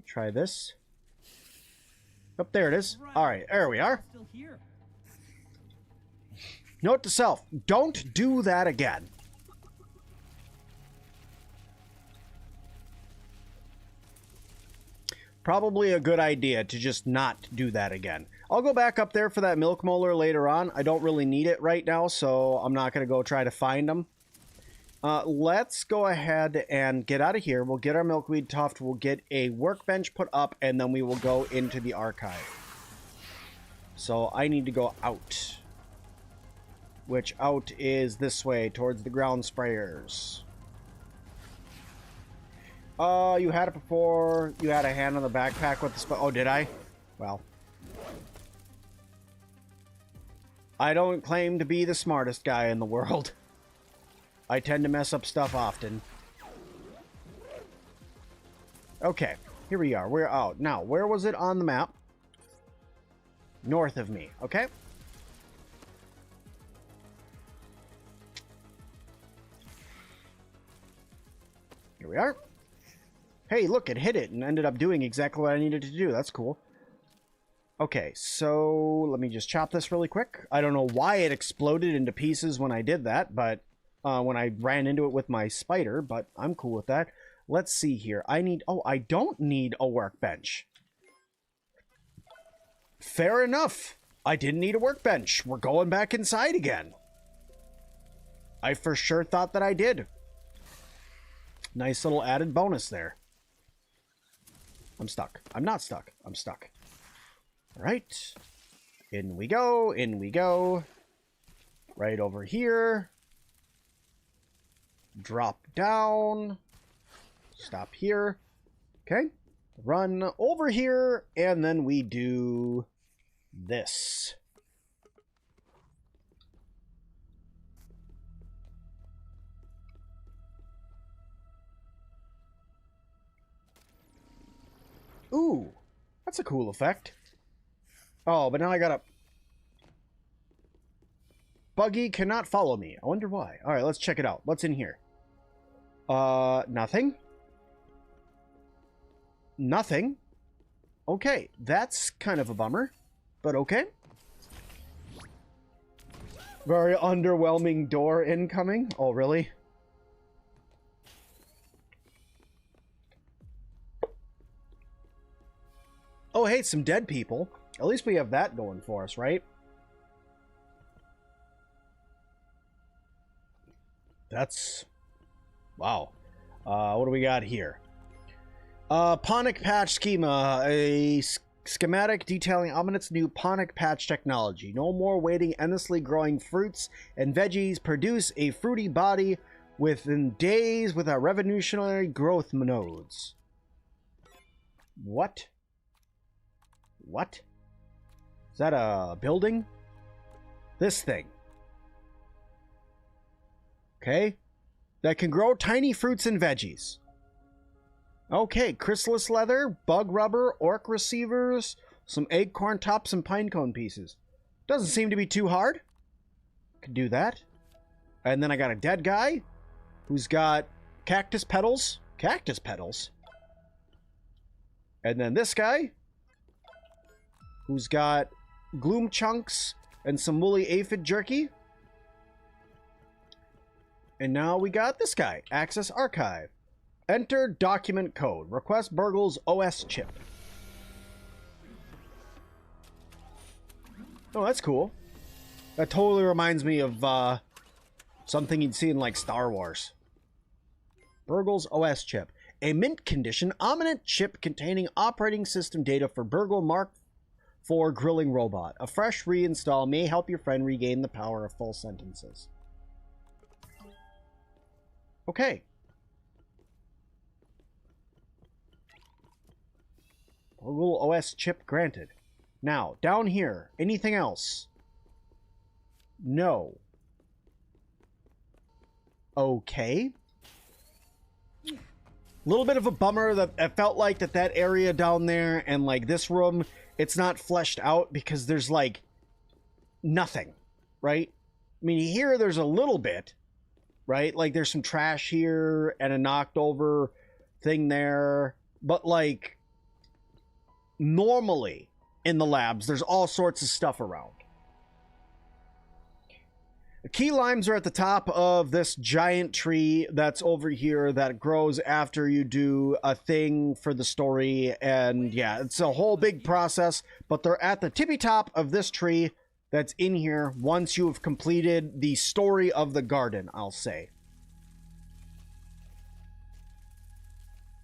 Try this. Oh, there it is. All right, there we are. Still here. Note to self, don't do that again. Probably a good idea to just not do that again. I'll go back up there for that milk molar later on. I don't really need it right now, so I'm not going to go try to find them. Let's go ahead and get out of here. We'll get our milkweed tuft. We'll get a workbench put up, and then we will go into the archive. So I need to go out. Which out is this way, towards the ground sprayers. You had it before. You had a hand on the backpack with the oh, did I? Well. I don't claim to be the smartest guy in the world. I tend to mess up stuff often. Okay, here we are. We're out. Now, where was it on the map? North of me, okay? Here we are. Hey, look, it hit it and ended up doing exactly what I needed to do. That's cool. Okay, so let me just chop this really quick. I don't know why it exploded into pieces when I did that, but when I ran into it with my spider, but I'm cool with that. Let's see here. Oh, I don't need a workbench. Fair enough. I didn't need a workbench. We're going back inside again. I for sure thought that I did. Nice little added bonus there. I'm stuck. I'm not stuck. I'm stuck. All right. In we go. In we go. Right over here. Drop down. Stop here. Okay. Run over here. And then we do this. Ooh, that's a cool effect. Oh, but now I gotta... Buggy cannot follow me. I wonder why. Alright, let's check it out. What's in here? Nothing. Nothing. Okay, that's kind of a bummer. But okay. Very underwhelming door incoming. Oh, really? Oh, hey, some dead people. At least we have that going for us, right? That's... Wow. What do we got here? Ponic Patch Schema. A schematic detailing Omnit's new Ponic Patch technology. No more waiting endlessly growing fruits and veggies. Produce a fruity body within days with our revolutionary growth nodes. What? What? Is that a building? This thing. Okay. That can grow tiny fruits and veggies. Okay, chrysalis leather, bug rubber, orc receivers, some acorn tops, and pinecone pieces. Doesn't seem to be too hard. Could do that. And then I got a dead guy who's got cactus petals. Cactus petals? And then this guy who's got gloom chunks and some woolly aphid jerky. And now we got this guy, Access Archive. Enter document code. Request BURG.L's OS chip. Oh, that's cool. That totally reminds me of something you'd see in like Star Wars. BURG.L's OS chip. A mint condition ominous chip containing operating system data for BURG.L Mark IV grilling robot. A fresh reinstall may help your friend regain the power of full sentences. Okay. BURG.L OS chip granted. Now, down here, anything else? No. Okay. A little bit of a bummer that I felt like that area down there and like this room, it's not fleshed out because there's like nothing, right? I mean, here there's a little bit, right? Like there's some trash here and a knocked over thing there, but like normally in the labs, there's all sorts of stuff around. The key limes are at the top of this giant tree that's over here that grows after you do a thing for the story. And yeah, it's a whole big process, but they're at the tippy top of this tree that's in here once you have completed the story of the garden, I'll say.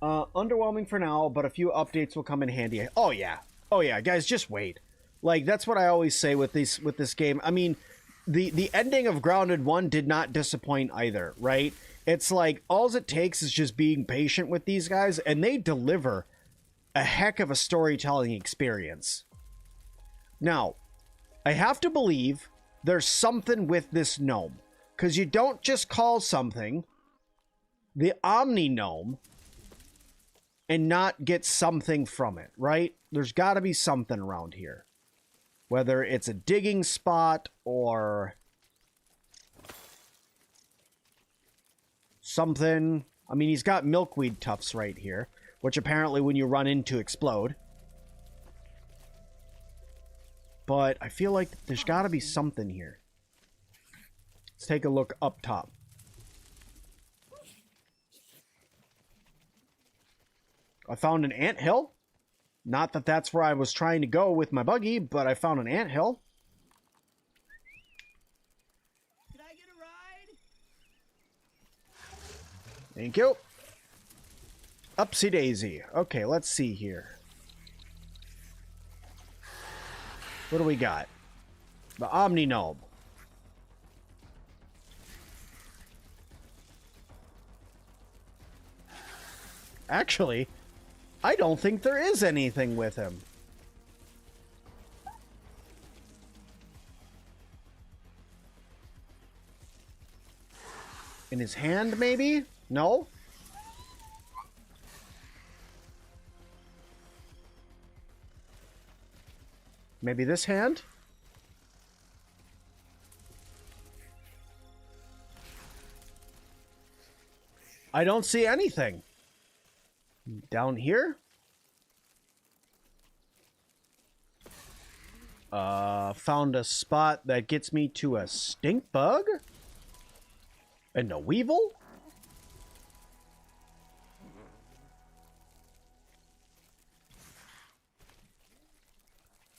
Underwhelming for now, but a few updates will come in handy. Oh yeah, guys, just wait. Like, that's what I always say with this game. I mean, the ending of Grounded 1 did not disappoint either, right? It's like, all it takes is just being patient with these guys, and they deliver a heck of a storytelling experience. Now, I have to believe there's something with this gnome, because you don't just call something the Omni Gnome and not get something from it, right? There's got to be something around here. Whether it's a digging spot or something. I mean, he's got milkweed tufts right here, which apparently when you run into explode. But I feel like there's got to be something here. Let's take a look up top. I found an anthill. Not that that's where I was trying to go with my buggy, but I found an anthill. Can I get a ride? Thank you. Upsy daisy. Okay, let's see here. What do we got? The Omni Gnome. Actually, I don't think there is anything with him. In his hand, maybe? No? Maybe this hand? I don't see anything. Down here? Found a spot that gets me to a stink bug? And a weevil?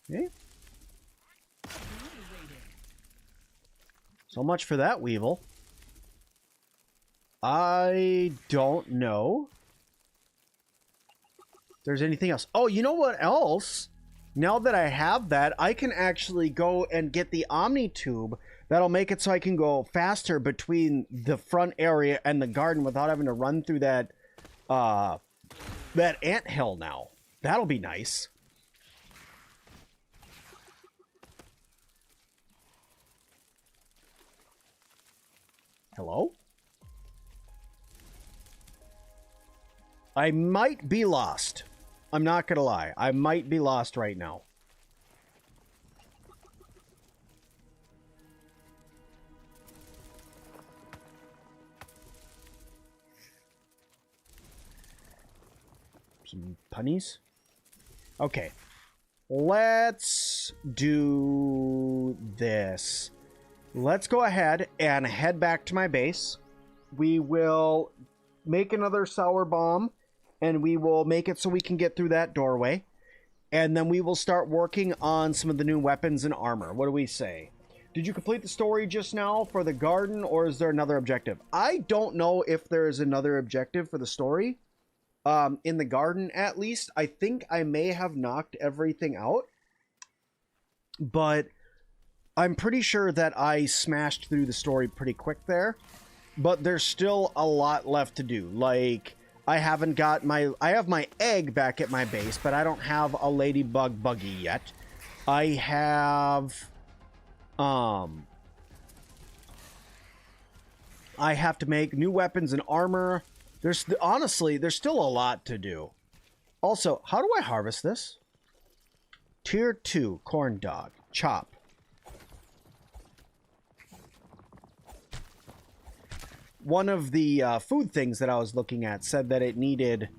Okay. So much for that weevil. I don't know. There's anything else. Oh, you know what else? Now that I have that, I can actually go and get the Omni Tube. That'll make it so I can go faster between the front area and the garden without having to run through that anthill now. That'll be nice. Hello? I might be lost. I'm not gonna lie. I might be lost right now. Some punnies. Okay. Let's do this. Let's go ahead and head back to my base. We will make another sour bomb. And we will make it so we can get through that doorway. and then we will start working on some of the new weapons and armor. What do we say? Did you complete the story just now for the garden, or is there another objective? I don't know if there is another objective for the story. In the garden, at least. I think I may have knocked everything out. But I'm pretty sure that I smashed through the story pretty quick there. But there's still a lot left to do. Like, I haven't got my... I have my egg back at my base, but I don't have a ladybug buggy yet. I have... I have to make new weapons and armor. Honestly, there's still a lot to do. Also, how do I harvest this? Tier 2 corn dog. Chop. One of the food things that I was looking at said that it needed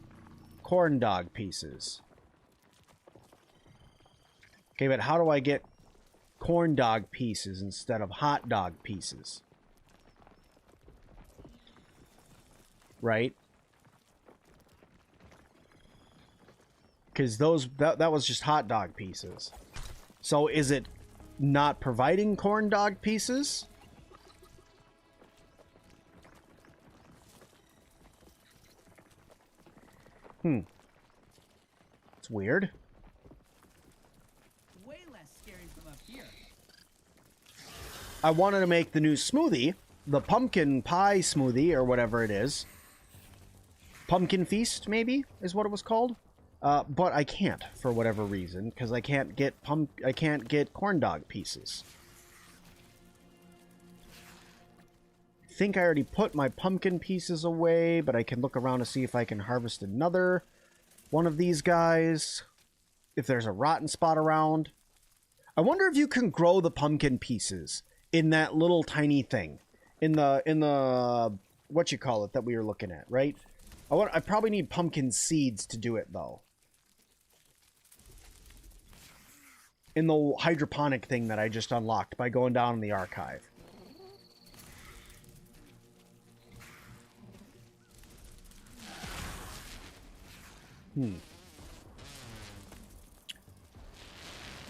corn dog pieces. Okay, but how do I get corn dog pieces instead of hot dog pieces? Right? Because that was just hot dog pieces. So is it not providing corn dog pieces? It's weird. Way less scary from up here. I wanted to make the new smoothie, the pumpkin pie smoothie or whatever it is. Pumpkin Feast, maybe, is what it was called. But I can't for whatever reason, because I can't get corn dog pieces. I think I already put my pumpkin pieces away, but I can look around to see if I can harvest another one of these guys. If there's a rotten spot around. I wonder if you can grow the pumpkin pieces in that little tiny thing. In the what you call it that we were looking at, right? I probably need pumpkin seeds to do it, though. In the hydroponic thing that I just unlocked by going down in the archive.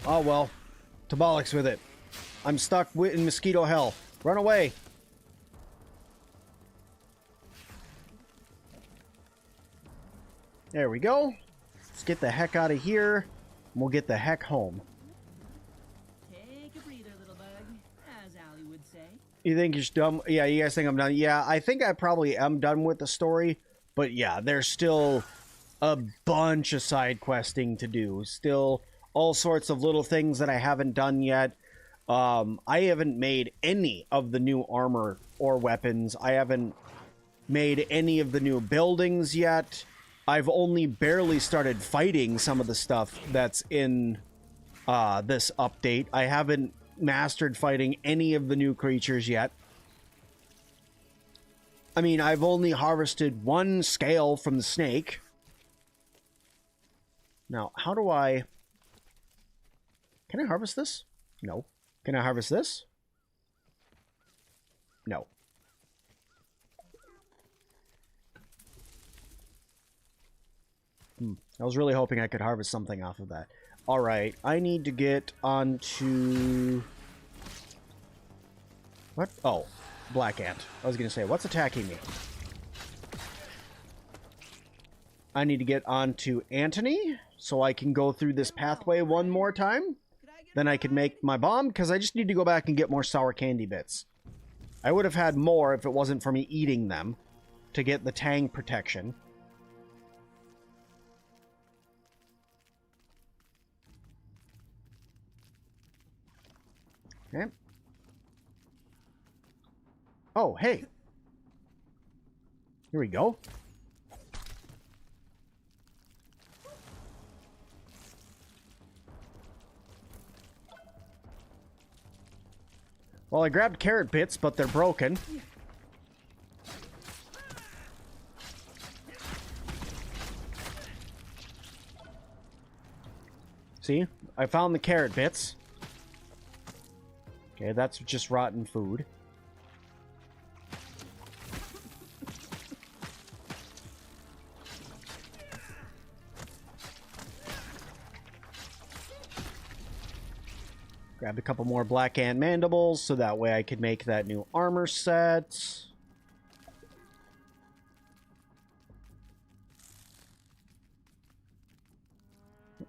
Oh, well. To bollocks with it. I'm stuck in mosquito hell. Run away. There we go. Let's get the heck out of here. And we'll get the heck home. Take a breather, little bug, as Allie would say. You think you're done? Yeah, you guys think I'm done? Yeah, I think I probably am done with the story. But yeah, there's still a bunch of side questing to do. Still all sorts of little things that I haven't done yet. I haven't made any of the new armor or weapons. I haven't made any of the new buildings yet. I've only barely started fighting some of the stuff that's in this update. I haven't mastered fighting any of the new creatures yet. I mean, I've only harvested one scale from the snake. Now, how do I... Can I harvest this? No. Can I harvest this? No. I was really hoping I could harvest something off of that. Alright, I need to get onto... What? Oh, black ant. I was going to say, what's attacking me? I need to get onto Anthony, so I can go through this pathway one more time. Then I can make my bomb, because I just need to go back and get more sour candy bits. I would have had more if it wasn't for me eating them to get the tang protection. Okay. Oh, hey. Here we go. Well, I grabbed carrot bits, but they're broken. See? I found the carrot bits. Okay, that's just rotten food. Grabbed a couple more black ant mandibles so that way I could make that new armor set.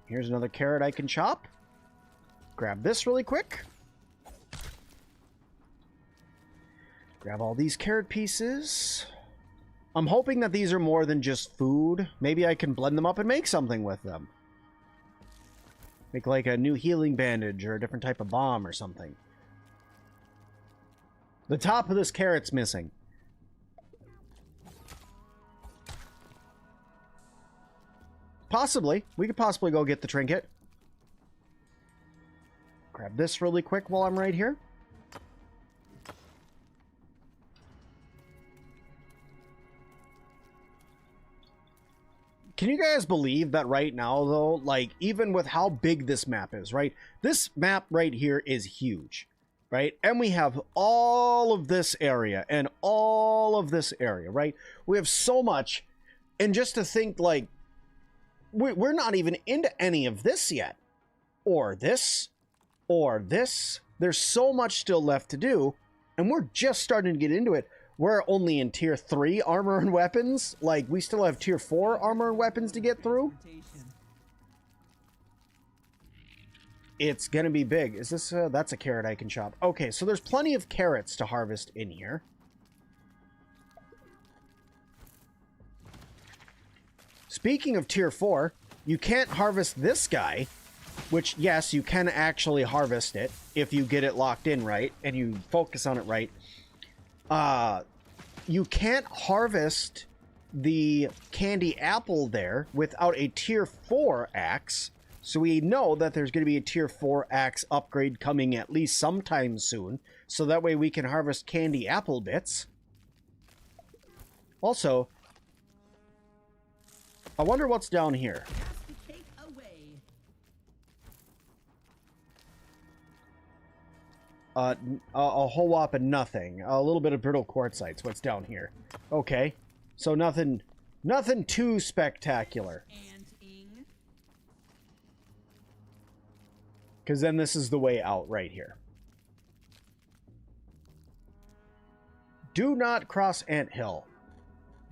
Here's another carrot I can chop. Grab this really quick. Grab all these carrot pieces. I'm hoping that these are more than just food. Maybe I can blend them up and make something with them. Make like a new healing bandage or a different type of bomb or something. The top of this carrot's missing. Possibly. We could possibly go get the trinket. Grab this really quick while I'm right here. Can you guys believe that right now, though, like, even with how big this map is, right? This map right here is huge, right? And we have all of this area and all of this area, right? We have so much. And just to think, like, we're not even into any of this yet. Or this. Or this. There's so much still left to do. And we're just starting to get into it. We're only in tier 3 armor and weapons. Like, we still have tier 4 armor and weapons to get through. It's gonna be big. Is this that's a carrot I can chop. Okay, so there's plenty of carrots to harvest in here. Speaking of tier 4, you can't harvest this guy, which, yes, you can actually harvest it if you get it locked in right and you focus on it right. You can't harvest the candy apple there without a tier 4 axe. So we know that there's going to be a tier 4 axe upgrade coming at least sometime soon. So that way we can harvest candy apple bits. Also, I wonder what's down here. A whole whopping nothing. A little bit of brittle quartzites. What's down here? Okay. So nothing too spectacular. Because then this is the way out right here. Do not cross Ant Hill.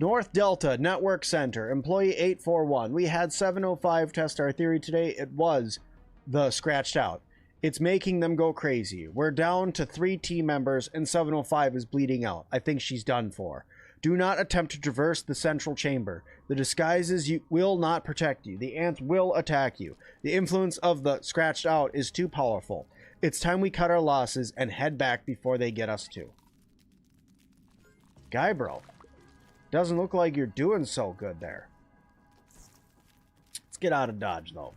North Delta Network Center. Employee 841. We had 705 test our theory today. It was the scratched out. It's making them go crazy. We're down to 3 team members and 705 is bleeding out. I think she's done for. Do not attempt to traverse the central chamber. The disguises will not protect you. The ants will attack you. The influence of the scratched out is too powerful. It's time we cut our losses and head back before they get us too. Guy bro, doesn't look like you're doing so good there. Let's get out of Dodge though.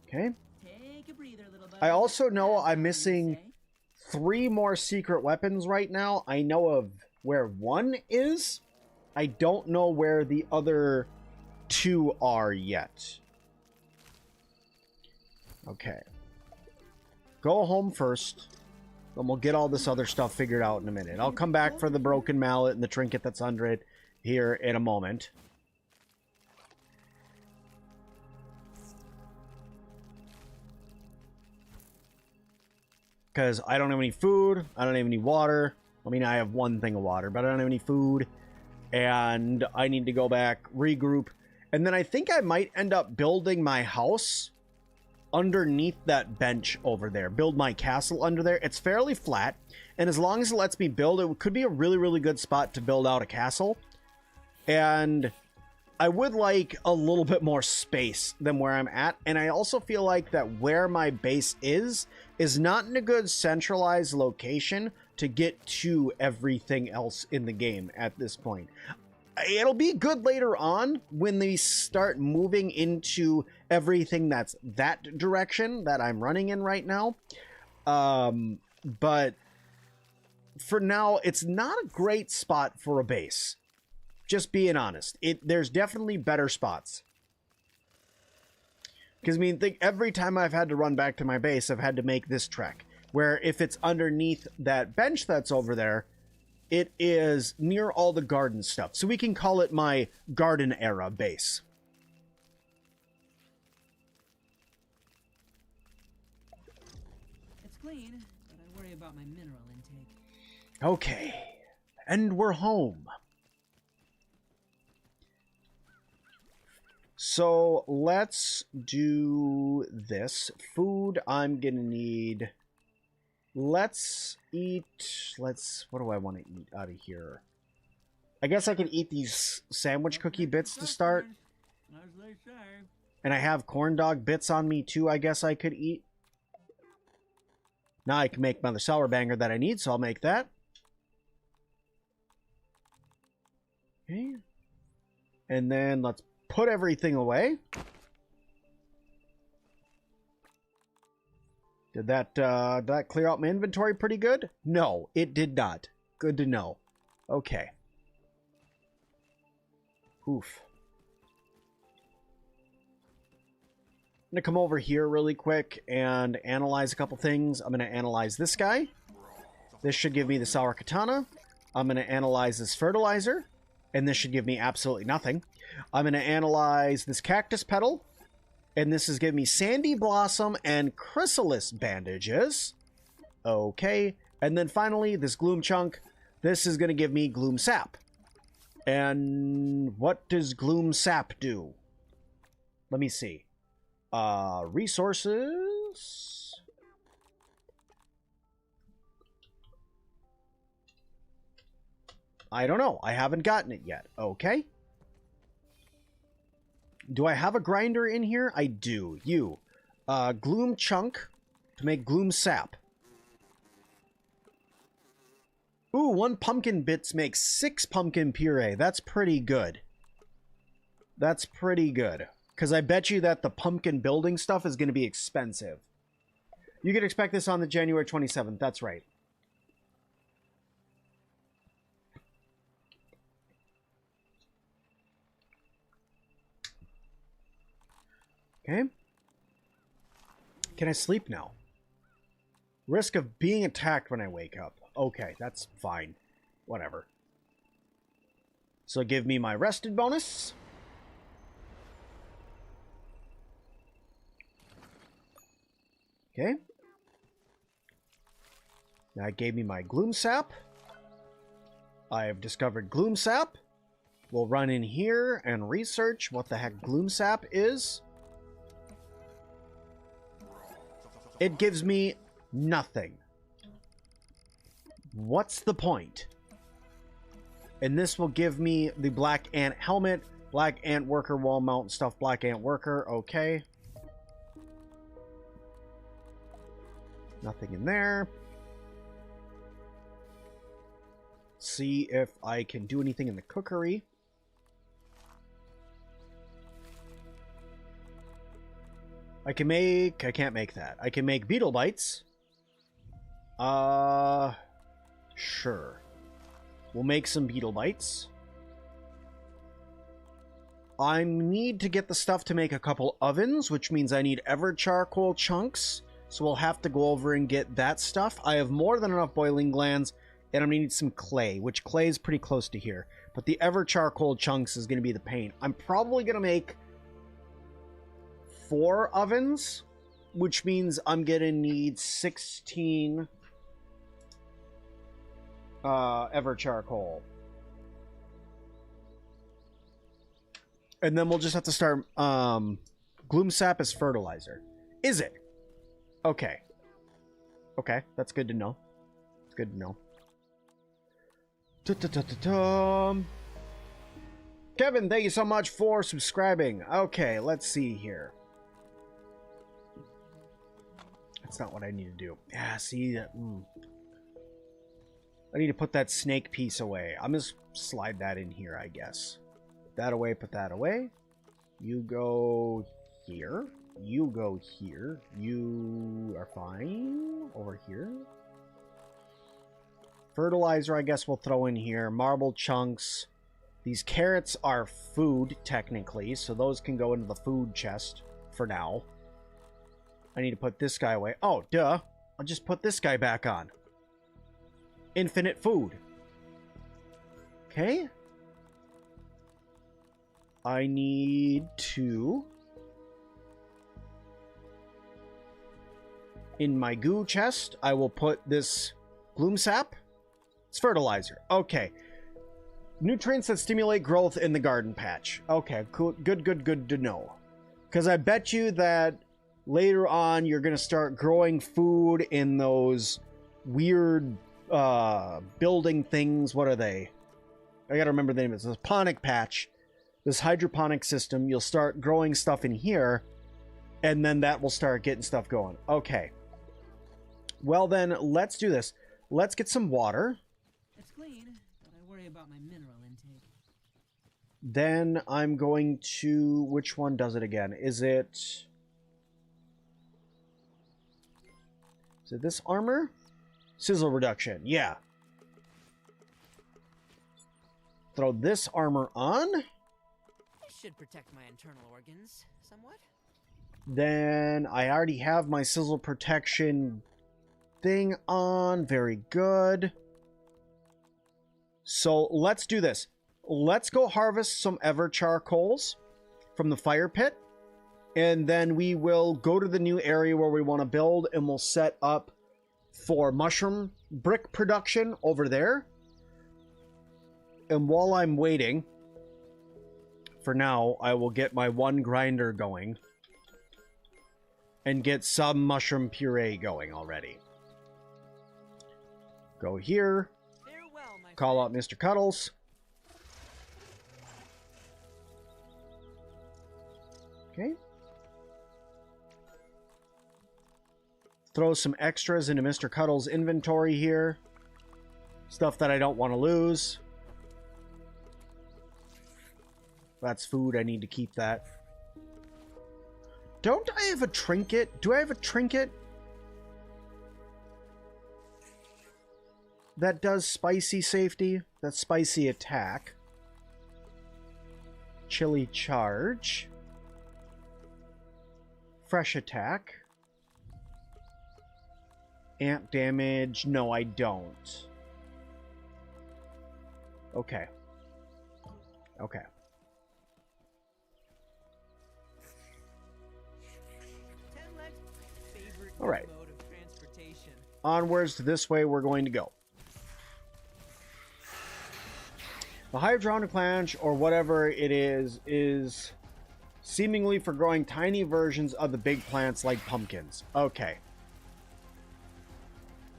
Okay. I also know I'm missing 3 more secret weapons right now. I know of where one is. I don't know where the other 2 are yet. Okay. Go home first. Then we'll get all this other stuff figured out in a minute. I'll come back for the broken mallet and the trinket that's under it here in a moment. Because I don't have any food. I don't have any water. I mean, I have one thing of water, but I don't have any food. And I need to go back, regroup. And then I think I might end up building my house underneath that bench over there. Build my castle under there. It's fairly flat. And as long as it lets me build, it could be a really, really good spot to build out a castle. And I would like a little bit more space than where I'm at. And I also feel like that where my base is not in a good centralized location to get to everything else in the game at this point. It'll be good later on when they start moving into everything that's that direction that I'm running in right now. But for now, it's not a great spot for a base. Just being honest. There's definitely better spots. Because, I mean, think every time I've had to run back to my base, I've had to make this trek. Where if it's underneath that bench that's over there, it is near all the garden stuff. So we can call it my garden era base. It's clean, but I worry about my mineral intake. Okay. And we're home. So let's do this. Food, I'm gonna need... Let's eat... What do I want to eat out of here? I guess I can eat these sandwich cookie bits to start. As they say. And I have corn dog bits on me too, I guess I could eat. Now I can make my other sour banger that I need, so I'll make that. Okay. And then let's put everything away. Did that clear out my inventory pretty good? No, it did not. Good to know. Okay. Oof. I'm going to come over here really quick and analyze a couple things. I'm going to analyze this guy. This should give me the sour katana. I'm going to analyze this fertilizer. And this should give me absolutely nothing. I'm going to analyze this cactus petal. And this is giving me sandy blossom and chrysalis bandages. Okay. And then finally, this gloom chunk. This is going to give me gloom sap. And what does gloom sap do? Let me see. Resources. I don't know. I haven't gotten it yet. Okay. Do I have a grinder in here? I do. Gloom chunk to make gloom sap. Ooh, 1 pumpkin bits makes 6 pumpkin puree. That's pretty good. That's pretty good. Because I bet you that the pumpkin building stuff is going to be expensive. You can expect this on the January 27th. That's right. Okay. Can I sleep now? Risk of being attacked when I wake up. Okay, that's fine. Whatever. So give me my rested bonus. Okay. That gave me my gloom sap. I have discovered gloom sap. We'll run in here and research what the heck gloom sap is. It gives me nothing. What's the point? And this will give me the black ant helmet, black ant worker wall mount stuff, black ant worker. Okay. Nothing in there. See if I can do anything in the cookery. I can't make that. I can make beetle bites. Sure. We'll make some beetle bites. I need to get the stuff to make a couple ovens, which means I need ever charcoal chunks. So we'll have to go over and get that stuff. I have more than enough boiling glands, and I'm going to need some clay, which clay is pretty close to here. But the ever charcoal chunks is going to be the pain. I'm probably going to make 4 ovens, which means I'm going to need 16 ever charcoal. And then we'll just have to start gloom sap as fertilizer. Is it? Okay. Okay, that's good to know. It's good to know. Kevin, thank you so much for subscribing. Okay, let's see here. That's not what I need to do. Yeah, see that. I need to put that snake piece away. I'm just slide that in here, I guess. Put that away, put that away. You go here. You go here. You are fine. Over here. Fertilizer, I guess we'll throw in here. Marble chunks. These carrots are food, technically, so those can go into the food chest for now. I need to put this guy away. Oh, duh. I'll just put this guy back on. Infinite food. Okay. I need to... In my goo chest, I will put this bloom sap. It's fertilizer. Okay. Nutrients that stimulate growth in the garden patch. Okay, cool. Good to know. Because I bet you that later on you're going to start growing food in those weird building things. What are they? I got to remember the name of it. It's a ponic patch. This hydroponic system. You'll start growing stuff in here. And then that will start getting stuff going. Okay. Well then, let's do this. Let's get some water. It's clean, but I worry about my mineral intake. Then I'm going to... Which one does it again? Is it this armor? Sizzle reduction. Yeah. Throw this armor on. This should protect my internal organs somewhat. Then I already have my sizzle protection thing on. Very good. So let's do this. Let's go harvest some ever charcoals from the fire pit. And then we will go to the new area where we want to build, and we'll set up for mushroom brick production over there. And while I'm waiting, for now, I will get my one grinder going and get some mushroom puree going already. Go here. Farewell, my Call out Mr. Cuddles. Okay. Throw some extras into Mr. Cuddles' inventory here. Stuff that I don't want to lose. That's food. I need to keep that. Don't I have a trinket? Do I have a trinket that does spicy safety? That's spicy attack. Chili charge. Fresh attack. Ant damage. No, I don't. Okay. Okay. All right. Onwards to this way we're going to go. The hydroponic plant, or whatever it is seemingly for growing tiny versions of the big plants like pumpkins. Okay.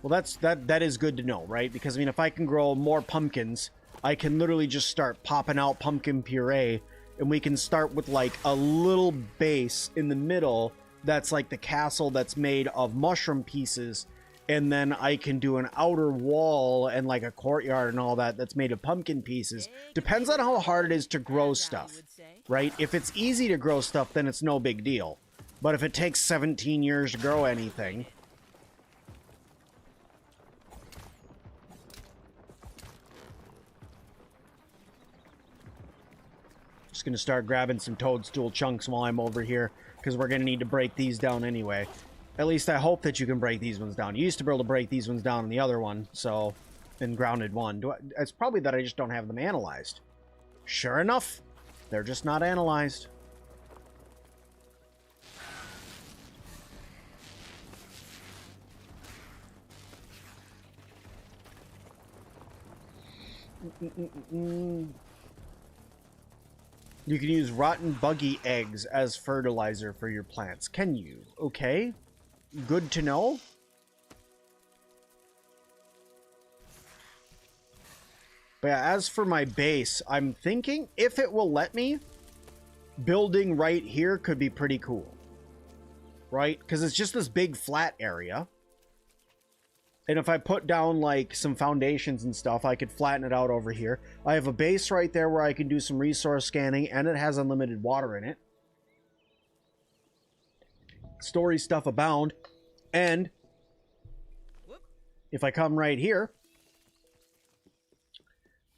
Well, that is good to know, right? Because I mean, if I can grow more pumpkins, I can literally just start popping out pumpkin puree, and we can start with like a little base in the middle that's like the castle that's made of mushroom pieces, and then I can do an outer wall and like a courtyard and all that that's made of pumpkin pieces. Depends on how hard it is to grow stuff, right? If it's easy to grow stuff, then it's no big deal. But if it takes 17 years to grow anything... Just gonna start grabbing some toadstool chunks while I'm over here, because we're gonna need to break these down anyway. At least I hope that you can break these ones down. You used to be able to break these ones down in the other one, so... in grounded one. It's probably that I just don't have them analyzed. Sure enough, they're just not analyzed. You can use rotten buggy eggs as fertilizer for your plants. Can you? Okay. Good to know. But yeah, as for my base, I'm thinking if it will let me, building right here could be pretty cool. Right? Because it's just this big flat area. And if I put down like some foundations and stuff, I could flatten it out over here. I have a base right there where I can do some resource scanning, and it has unlimited water in it. Story stuff abound. And if I come right here,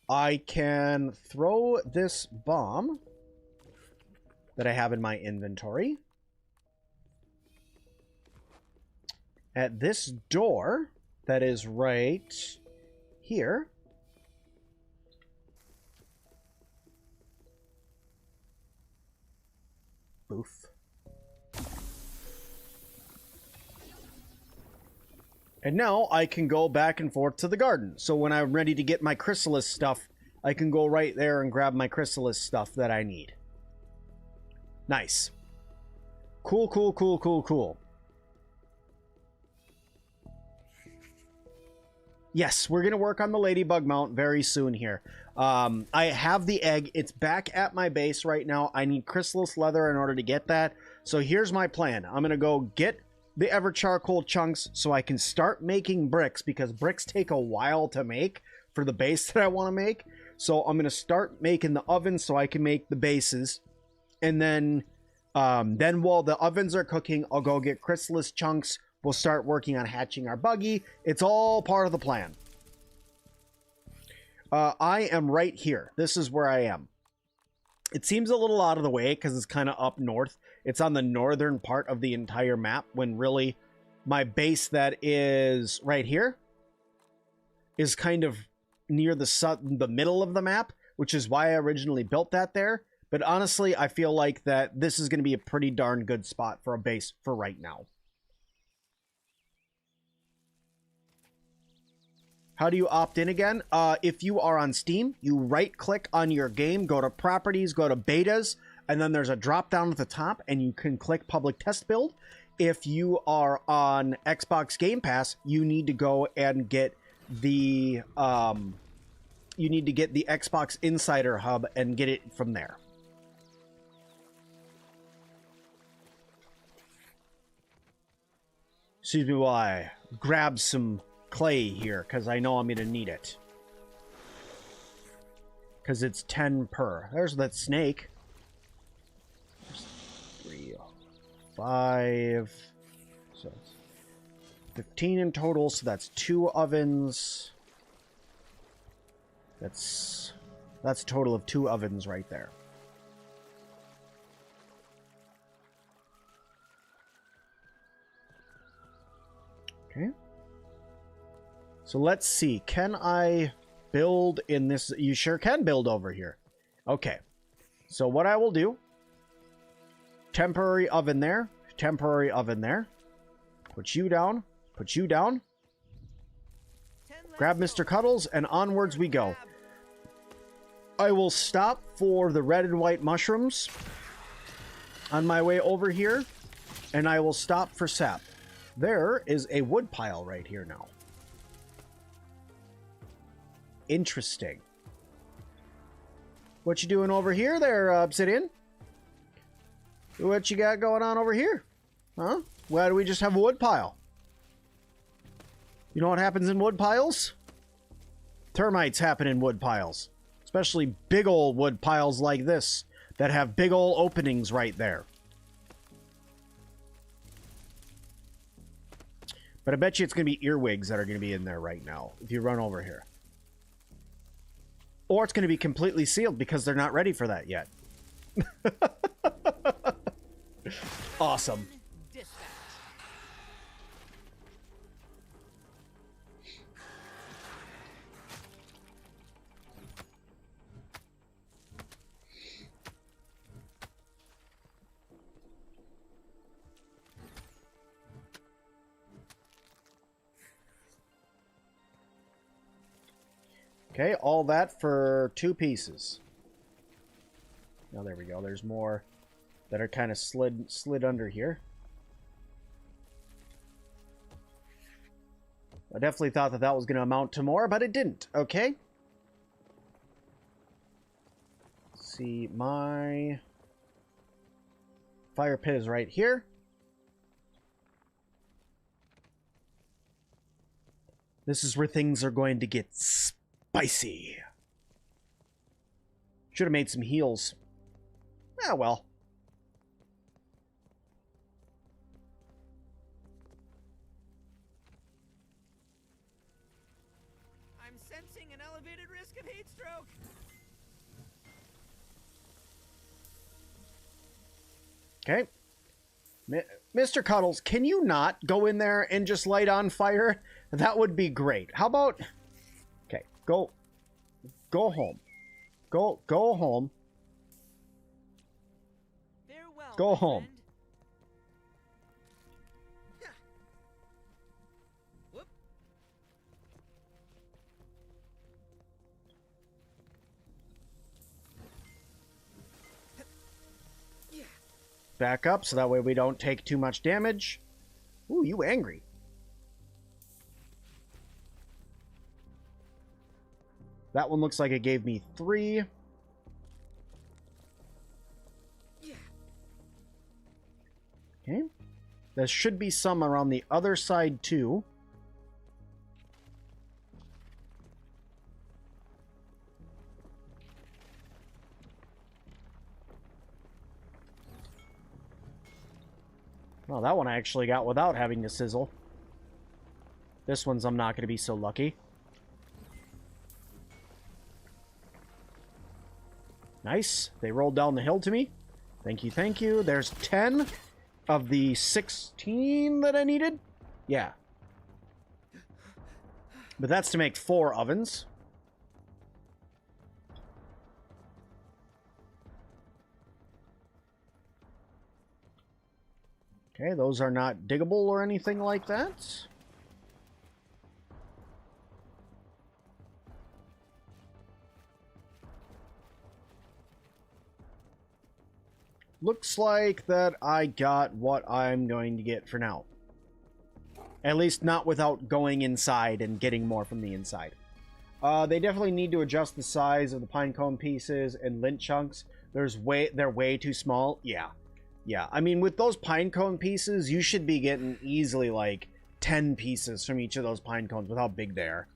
I can throw this bomb that I have in my inventory at this door that is right here. Poof. And now I can go back and forth to the garden. So when I'm ready to get my chrysalis stuff, I can go right there and grab my chrysalis stuff that I need. Nice. Cool, cool, cool, cool, cool. Yes, we're going to work on the ladybug mount very soon here. I have the egg. It's back at my base right now. I need chrysalis leather in order to get that. So here's my plan. I'm going to go get the ever charcoal chunks so I can start making bricks, because bricks take a while to make for the base that I want to make. So I'm going to start making the ovens so I can make the bases. And then while the ovens are cooking, I'll go get chrysalis chunks. We'll start working on hatching our buggy. It's all part of the plan. I am right here. This is where I am. It seems a little out of the way because it's kind of up north. It's on the northern part of the entire map, when really my base that is right here is kind of near the middle of the map, which is why I originally built that there. But honestly, I feel like that this is going to be a pretty darn good spot for a base for right now. How do you opt in again? If you are on Steam, you right-click on your game, go to Properties, go to Betas, and then there's a drop-down at the top, and you can click Public Test Build. If you are on Xbox Game Pass, you need to go and get the Xbox Insider Hub and get it from there. Excuse me while I grab some clay here, because I know I'm going to need it. Because it's 10 per. There's that snake. There's 3, 5. So it's 15 in total, so that's 2 ovens. That's a total of 2 ovens right there. Okay. So let's see. Can I build in this? You sure can build over here. Okay. So what I will do, temporary oven there, temporary oven there. Put you down, put you down. Grab Mr. Cuddles, and onwards we go. I will stop for the red and white mushrooms on my way over here, and I will stop for sap. There is a wood pile right here now. Interesting. What you doing over here there, Obsidian? What you got going on over here? Huh? Why do we just have a wood pile? You know what happens in wood piles? Termites happen in wood piles. Especially big old wood piles like this that have big old openings right there. But I bet you it's going to be earwigs that are going to be in there right now if you run over here. Or it's going to be completely sealed because they're not ready for that yet. Awesome. Okay, all that for 2 pieces. Now there we go. There's more that are kind of slid under here. I definitely thought that was going to amount to more, but it didn't. Okay. Let's see, my fire pit is right here. This is where things are going to get spicy. Should have made some heals. Ah, well. I'm sensing an elevated risk of heat stroke. Okay. Mr. Cuddles, can you not go in there and just light on fire? That would be great. How about... Okay, go home. Go home. Farewell, Go home. Whoop. Back up so that way we don't take too much damage. Ooh, you angry. That one looks like it gave me 3. Okay. There should be some around the other side too. Well, that one I actually got without having to sizzle. This one's I'm not going to be so lucky. Nice. They rolled down the hill to me. Thank you, thank you. There's 10 of the 16 that I needed. Yeah. But that's to make 4 ovens. Okay, those are not diggable or anything like that. Looks like that I got what I'm going to get for now. At least not without going inside and getting more from the inside. They definitely need to adjust the size of the pinecone pieces and lint chunks. They're way too small. Yeah. Yeah, I mean, with those pinecone pieces, you should be getting easily, like, 10 pieces from each of those pine cones with how big they are.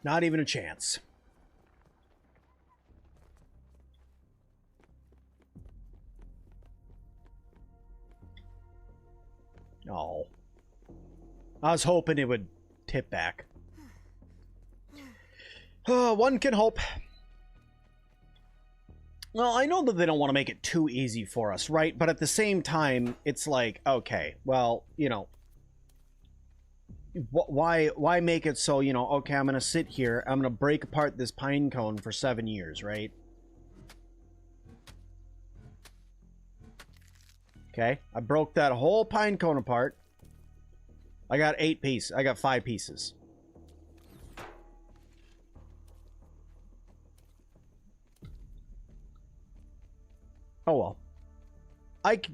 Not even a chance. Oh. I was hoping it would tip back. One can hope. Well, I know that they don't want to make it too easy for us, right? But at the same time, it's like, okay, well, you know, why make it so, you know, okay, I'm going to sit here, I'm going to break apart this pine cone for 7 years, right? Okay, I broke that whole pine cone apart. I got 8 pieces. I got 5 pieces. Oh well.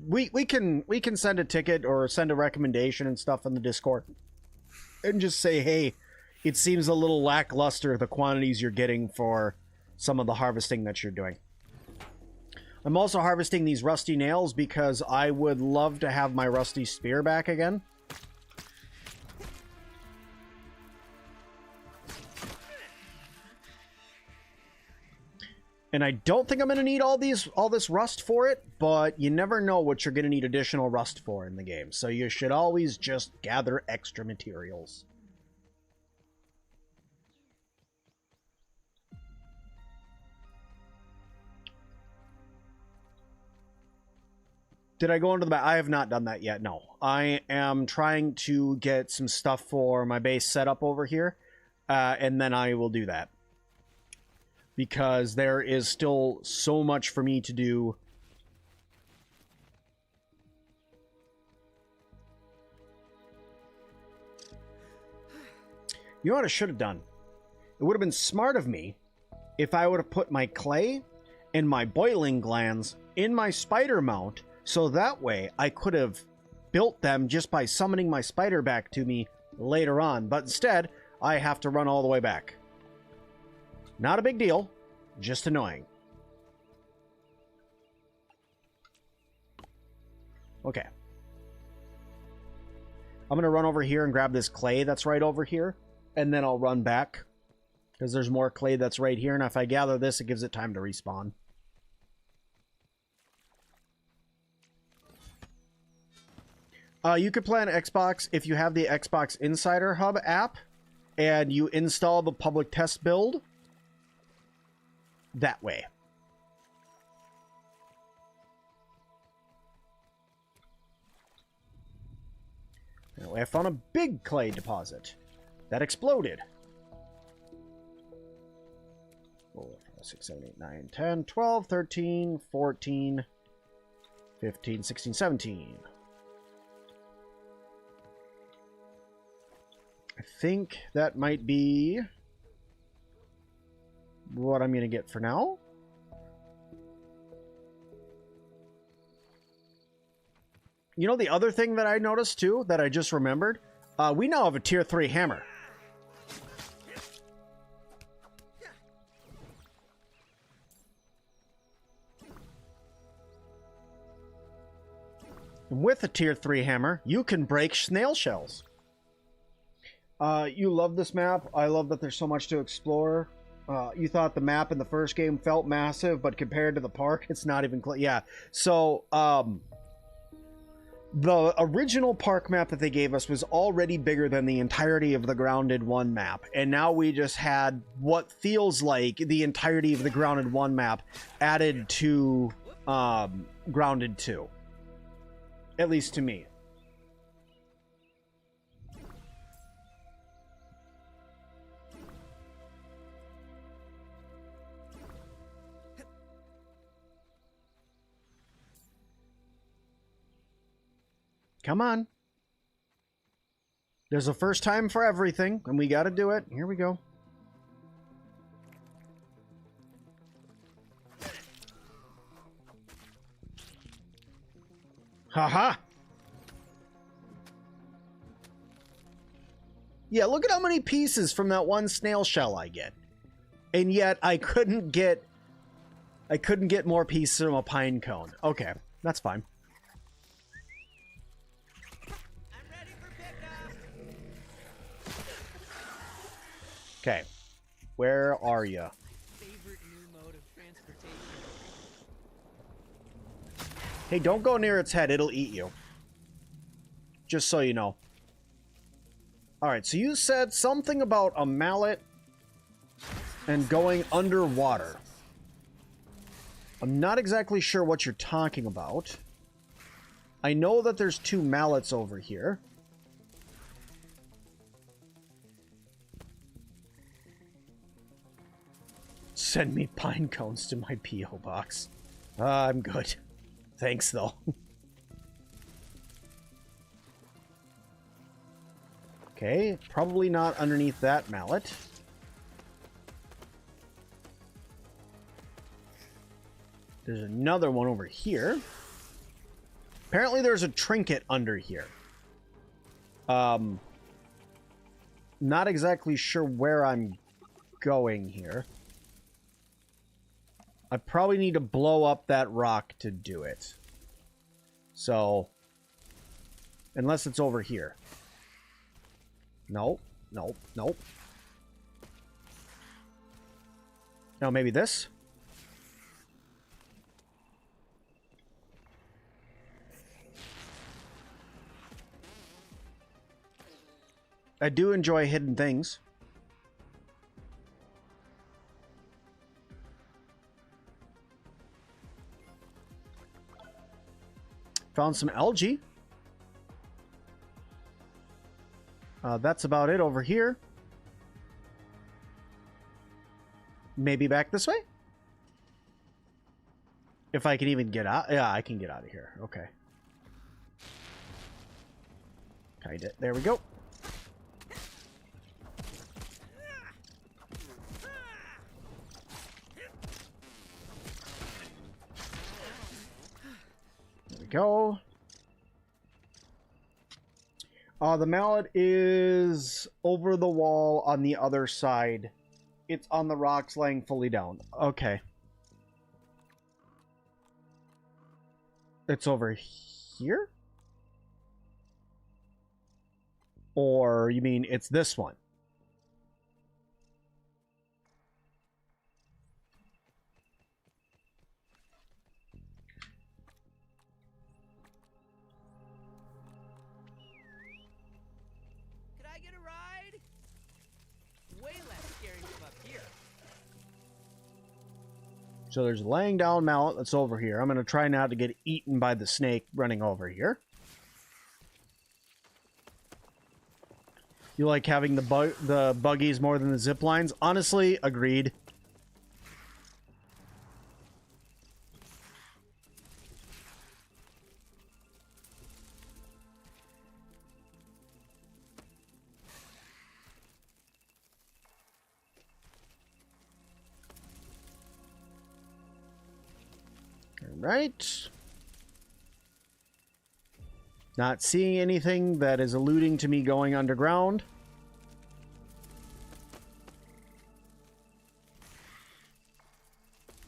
We can send a ticket or send a recommendation and stuff in the Discord, and just say, hey, it seems a little lackluster the quantities you're getting for some of the harvesting that you're doing. I'm also harvesting these rusty nails because I would love to have my rusty spear back again. And I don't think I'm going to need all this rust for it, but you never know what you're going to need additional rust for in the game. So you should always just gather extra materials. Did I go into the back? I have not done that yet, no. I am trying to get some stuff for my base set up over here, and then I will do that. Because there is still so much for me to do. You know what I should have done? It would have been smart of me if I would have put my clay and my boiling glands in my spider mount, so that way I could have built them just by summoning my spider back to me later on. But instead, I have to run all the way back. Not a big deal, just annoying. Okay. I'm going to run over here and grab this clay that's right over here, and then I'll run back, because there's more clay that's right here, and if I gather this, it gives it time to respawn. You could play on Xbox if you have the Xbox Insider Hub app, and you install the public test build that way. I found a big clay deposit that exploded. 4, 5, 6, 7, 8, 9, 10, 12, 13, 14, 15, 16, 17. I think that might be what I'm going to get for now. You know the other thing that I noticed too, that I just remembered? We now have a tier 3 hammer. And with a tier 3 hammer, you can break snail shells. You love this map. I love that there's so much to explore. You thought the map in the first game felt massive, but compared to the park, it's not even close. Yeah, so, the original park map that they gave us was already bigger than the entirety of the Grounded 1 map. And now we just had what feels like the entirety of the Grounded 1 map added to Grounded 2. At least to me. Come on. There's a first time for everything, and we got to do it. Here we go. Haha. Yeah, look at how many pieces from that one snail shell I get. And yet I couldn't get more pieces from a pine cone. Okay, that's fine. Okay, where are you? Favorite new mode of transportation. Hey, don't go near its head. It'll eat you. Just so you know. Alright, so you said something about a mallet and going underwater. I'm not exactly sure what you're talking about. I know that there's 2 mallets over here. Send me pine cones to my P.O. box. I'm good. Thanks, though. Okay, probably not underneath that mallet. There's another one over here. Apparently there's a trinket under here. Not exactly sure where I'm going here. I probably need to blow up that rock to do it. So, unless it's over here. Nope, nope, nope. Now maybe this? I do enjoy hidden things. Found some algae. That's about it over here. Maybe back this way? If I can even get out. Yeah, I can get out of here. Okay. Kinda. There we go. There we go. The mallet is over the wall on the other side. It's on the rocks laying fully down. Okay. It's over here? Or you mean it's this one? So there's a laying down mallet that's over here. I'm going to try not to get eaten by the snake running over here. You like having the buggies more than the zip lines? Honestly, agreed. Right. Not seeing anything that is alluding to me going underground.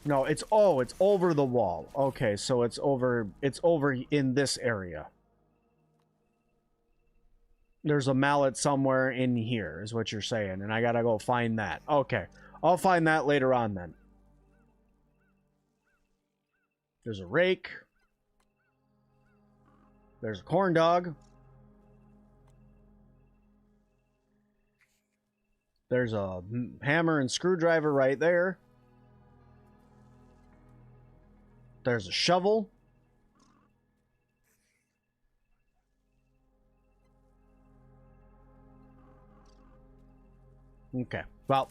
No, it's over the wall. Okay, so it's over in this area. There's a mallet somewhere in here, is what you're saying, and I gotta go find that. Okay, I'll find that later on then. There's a rake. There's a corn dog. There's a hammer and screwdriver right there. There's a shovel. Okay, well,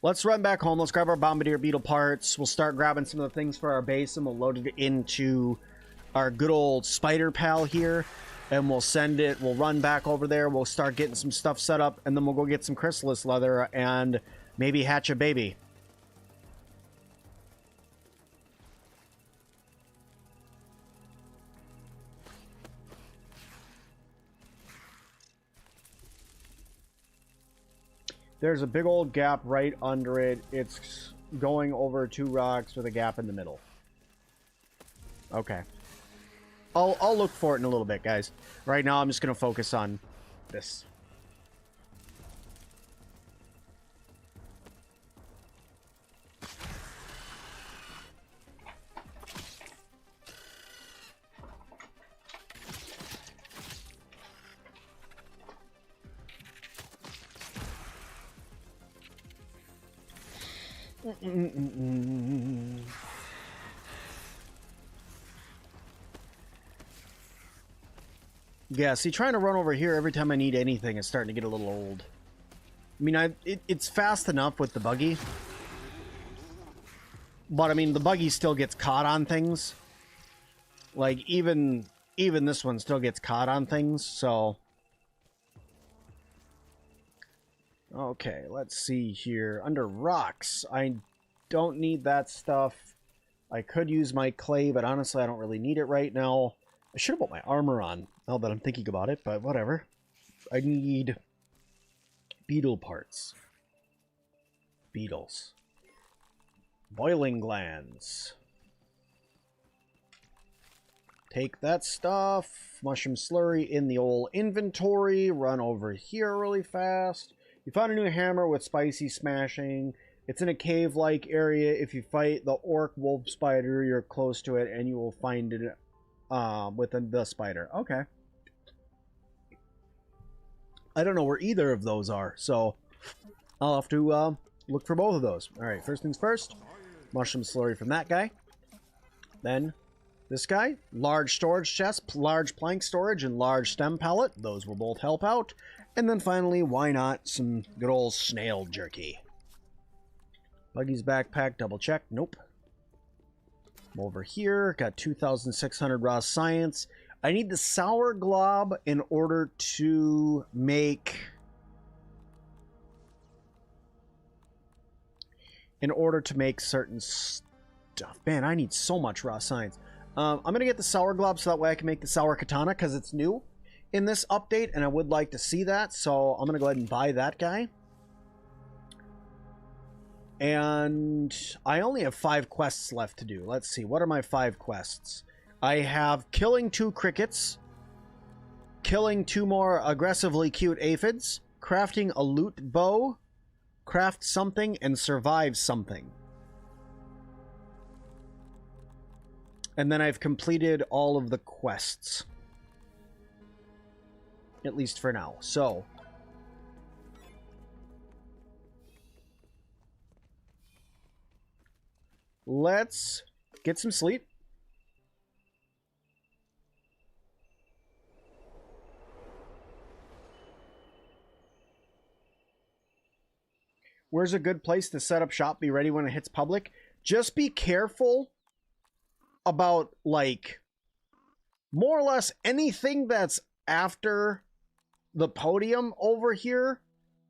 let's run back home. Let's grab our bombardier beetle parts. We'll start grabbing some of the things for our base, and we'll load it into our good old spider pal here, and we'll send it. We'll run back over there. We'll start getting some stuff set up, and then we'll go get some chrysalis leather and maybe hatch a baby. There's a big old gap right under it. It's going over 2 rocks with a gap in the middle. Okay. I'll look for it in a little bit, guys. Right now, I'm just going to focus on this. Yeah, see, trying to run over here every time I need anything is starting to get a little old. I mean, it's fast enough with the buggy. But, I mean, the buggy still gets caught on things. Like, even this one still gets caught on things, so... Okay, let's see here. Under rocks, I don't need that stuff. I could use my clay, but honestly, I don't really need it right now. I should have put my armor on, now that I'm thinking about it, but whatever. I need beetle parts. Beetles. Boiling glands. Take that stuff. Mushroom slurry in the old inventory. Run over here really fast. You found a new hammer with spicy smashing. It's in a cave-like area. If you fight the orc wolf spider, you're close to it, and you will find it with the spider. Okay. I don't know where either of those are, so I'll have to look for both of those. All right, first things first. Mushroom slurry from that guy. Then this guy. Large storage chest, large plank storage, and large stem pallet. Those will both help out. And then finally, why not some good old snail jerky. Buggy's backpack, double check. Nope. Over here, got 2,600 raw science. I need the sour glob in order to make... certain stuff. Man, I need so much raw science. I'm going to get the sour glob so that way I can make the sour katana because it's new in this update, and I would like to see that, so I'm going to go ahead and buy that guy. And I only have 5 quests left to do. Let's see, what are my 5 quests? I have killing 2 crickets, killing 2 more aggressively cute aphids, crafting a loot bow, craft something, and survive something. And then I've completed all of the quests. At least for now. So let's get some sleep. Where's a good place to set up shop, be ready when it hits public? Just be careful about, like, more or less anything that's after the podium over here.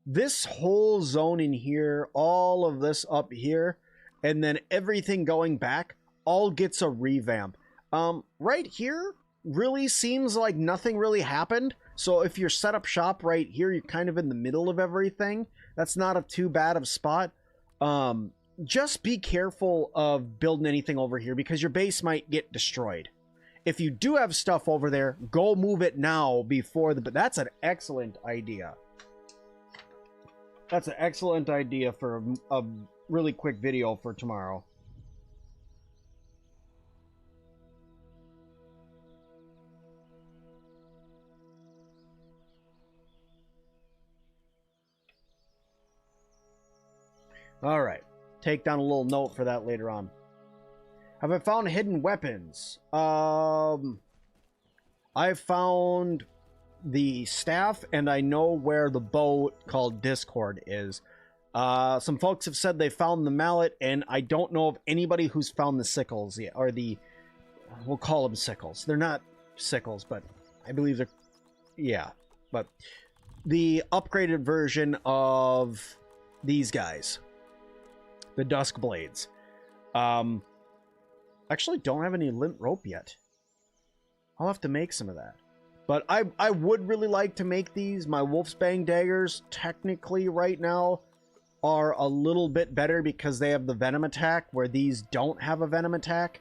This whole zone in here, all of this up here, and then everything going back, all gets a revamp. Right here really seems like nothing really happened. So if you're set up shop right here, you're kind of in the middle of everything. That's not a too bad of spot. Just be careful of building anything over here because your base might get destroyed. If you do have stuff over there, go move it now before the... But that's an excellent idea. That's an excellent idea for a really quick video for tomorrow. All right. Take down a little note for that later on. Have I found hidden weapons? I've found the staff, and I know where the bow called Discord is. Some folks have said they found the mallet, and I don't know of anybody who's found the sickles yet, or the... We'll call them sickles. They're not sickles, but I believe they're... Yeah, but the upgraded version of these guys. The Dusk Blades. Actually don't have any lint rope yet. I'll have to make some of that. But I would really like to make these. My Wolfsbane daggers, technically right now, are a little bit better because they have the venom attack, where these don't have a venom attack.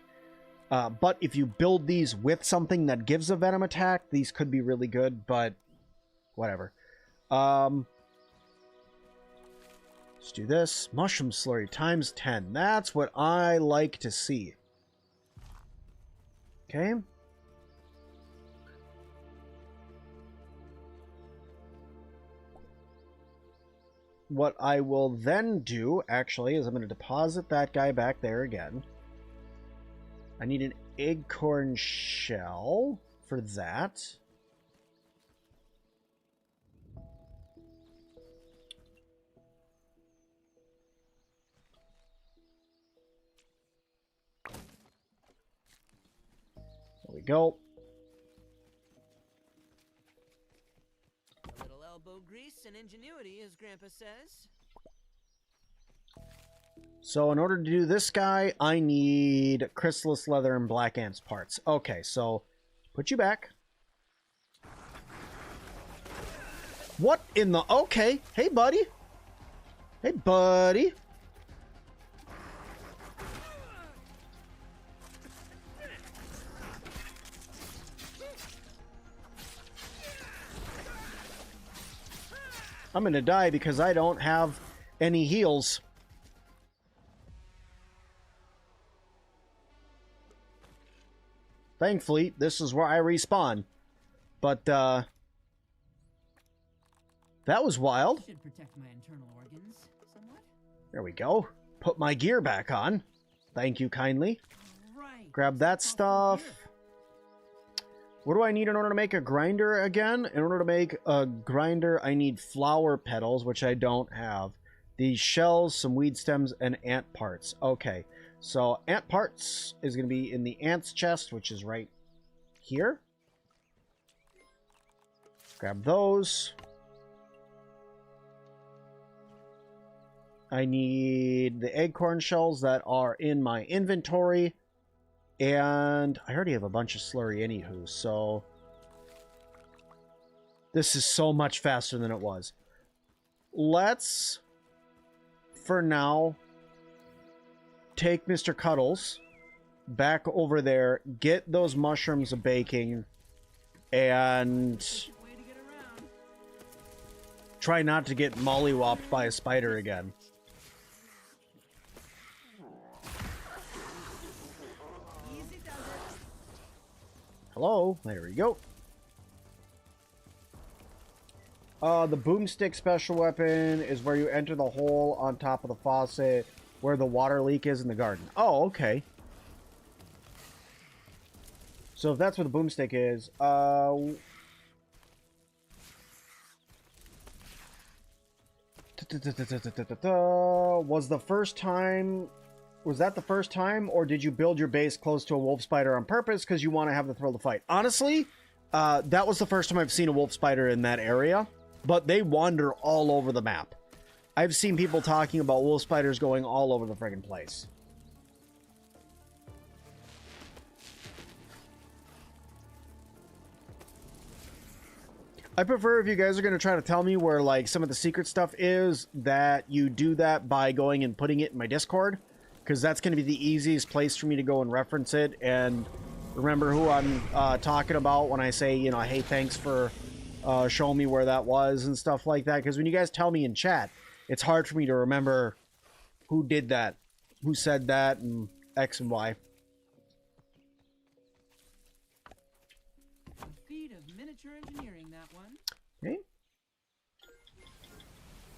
But if you build these with something that gives a venom attack, these could be really good, but whatever. Let's do this. Mushroom slurry times 10. That's what I like to see. Okay. What I will then do, actually, is I'm going to deposit that guy back there again. I need an acorn shell for that. There we go. A little elbow grease and ingenuity, as Grandpa says. So in order to do this guy, I need chrysalis leather and black ants parts. Okay, so put you back. What in the... Okay. Hey, buddy. Hey, buddy. I'm gonna die because I don't have any heals. Thankfully, this is where I respawn. But, that was wild. Should protect my internal organs somewhat. There we go. Put my gear back on. Thank you kindly. Right. Grab that stuff. What do I need in order to make a grinder again? In order to make a grinder, I need flower petals, which I don't have. These shells, some weed stems, and ant parts. Okay, so ant parts is going to be in the ants chest, which is right here. Grab those. I need the acorn shells that are in my inventory. And I already have a bunch of slurry anywho, so this is so much faster than it was. Let's, for now, take Mr. Cuddles back over there, get those mushrooms baking, and try not to get mollywopped by a spider again. Hello, there we go. The boomstick special weapon is where you enter the hole on top of the faucet where the water leak is in the garden. Oh, okay. So if that's where the boomstick is, Was the first time... Was that the first time, or did you build your base close to a wolf spider on purpose because you want to have the thrill to fight? Honestly, that was the first time I've seen a wolf spider in that area, but they wander all over the map. I've seen people talking about wolf spiders going all over the friggin' place. I prefer if you guys are going to try to tell me where like some of the secret stuff is, that you do that by going and putting it in my Discord. Because that's going to be the easiest place for me to go and reference it and remember who I'm talking about when I say, you know, hey, thanks for showing me where that was and stuff like that. Because when you guys tell me in chat, it's hard for me to remember who did that, who said that, and X and Y. A feat of miniature engineering, that one. Okay.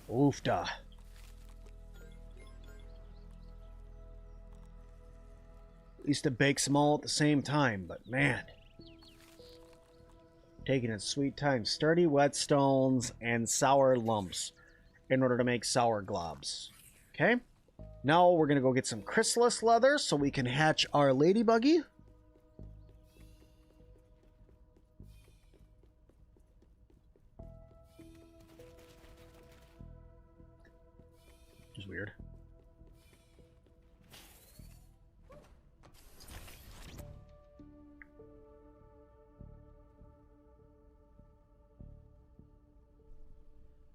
Oofda. Used to bake some all at the same time, but man, taking its sweet time. Sturdy whetstones and sour lumps in order to make sour globs. Okay, now we're gonna go get some chrysalis leather so we can hatch our ladybuggy. Which is weird.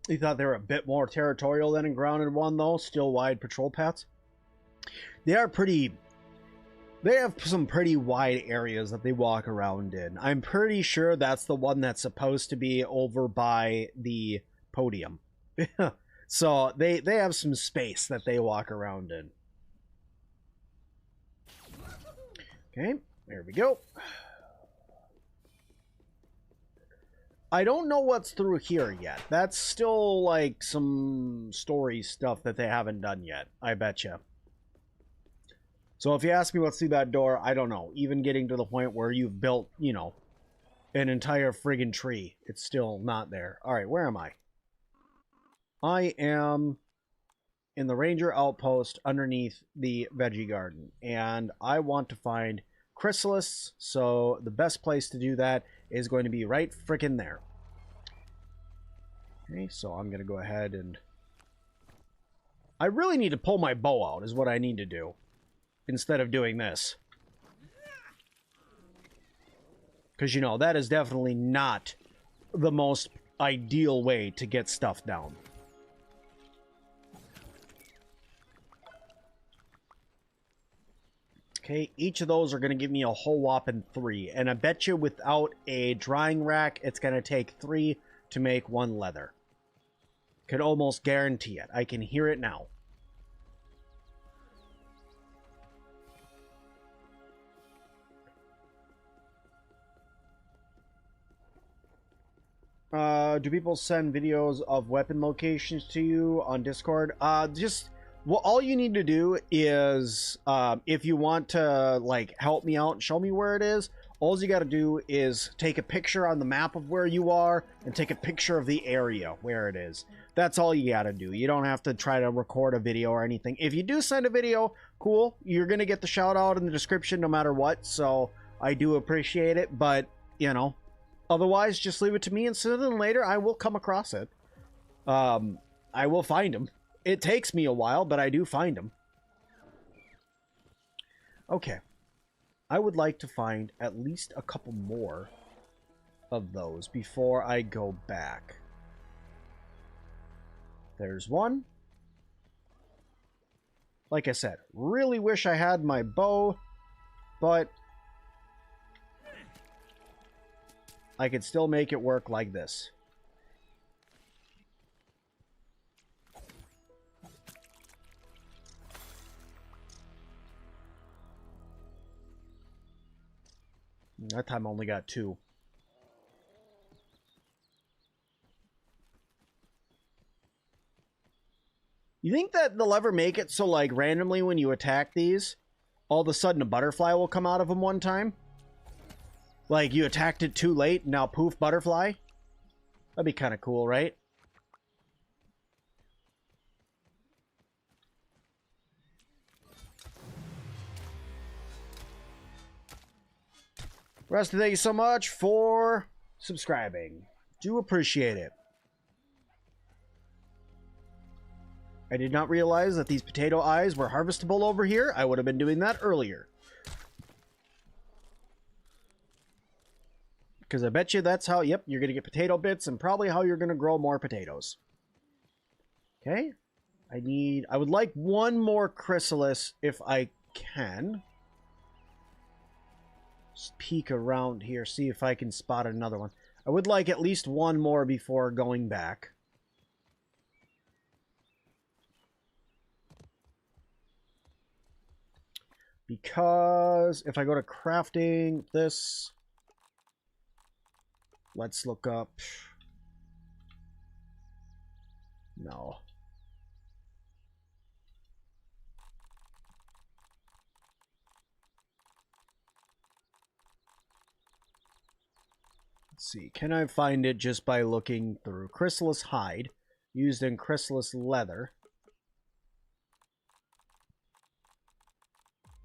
You thought they were a bit more territorial than in Grounded 1, though? Still wide patrol paths? They are pretty... They have some pretty wide areas that they walk around in. I'm pretty sure that's the one that's supposed to be over by the podium. So they have some space that they walk around in. Okay, there we go. I don't know what's through here yet. That's still like some story stuff that they haven't done yet, I betcha. So if you ask me what's through that door, I don't know. Even getting to the point where you've built, you know, an entire friggin' tree, it's still not there. Alright, where am I? I am in the Ranger Outpost underneath the Veggie Garden. And I want to find chrysalis, so the best place to do that is going to be right frickin' there. Okay, so I'm going to go ahead and... I really need to pull my bow out, is what I need to do, instead of doing this. Because, you know, that is definitely not the most ideal way to get stuff down. Okay, each of those are going to give me a whole whopping 3. And I bet you without a drying rack, it's going to take 3 to make 1 leather. Could almost guarantee it. I can hear it now. Do people send videos of weapon locations to you on Discord? Just... Well, all you need to do is, if you want to, like, help me out and show me where it is, all you got to do is take a picture on the map of where you are and take a picture of the area where it is. That's all you got to do. You don't have to try to record a video or anything. If you do send a video, cool. You're going to get the shout out in the description no matter what, so I do appreciate it. But, you know, otherwise, just leave it to me, and sooner than later, I will come across it. I will find them. It takes me a while, but I do find them. Okay. I would like to find at least a couple more of those before I go back. There's one. Like I said, really wish I had my bow, but I could still make it work like this. That time I only got 2. You think that they'll ever make it so, like, randomly when you attack these, all of a sudden a butterfly will come out of them one time? Like, you attacked it too late, now poof, butterfly? That'd be kind of cool, right? Rusty, thank you so much for subscribing. Do appreciate it. I did not realize that these potato eyes were harvestable over here. I would have been doing that earlier. Because I bet you that's how, yep, you're going to get potato bits and probably how you're going to grow more potatoes. Okay. I would like one more chrysalis if I can. Just peek around here, see if I can spot another one. I would like at least one more before going back. Because if I go to crafting this, let's look up. No. Let's see. Can I find it just by looking through chrysalis hide used in chrysalis leather?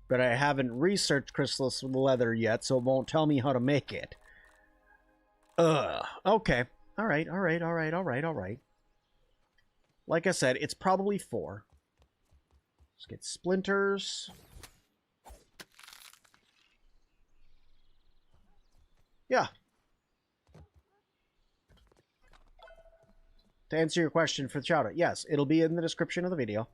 But I haven't researched chrysalis leather yet, so it won't tell me how to make it. Okay. Alright. Like I said, it's probably 4. Let's get splinters. Yeah. To answer your question for the shout-out, yes, it'll be in the description of the video.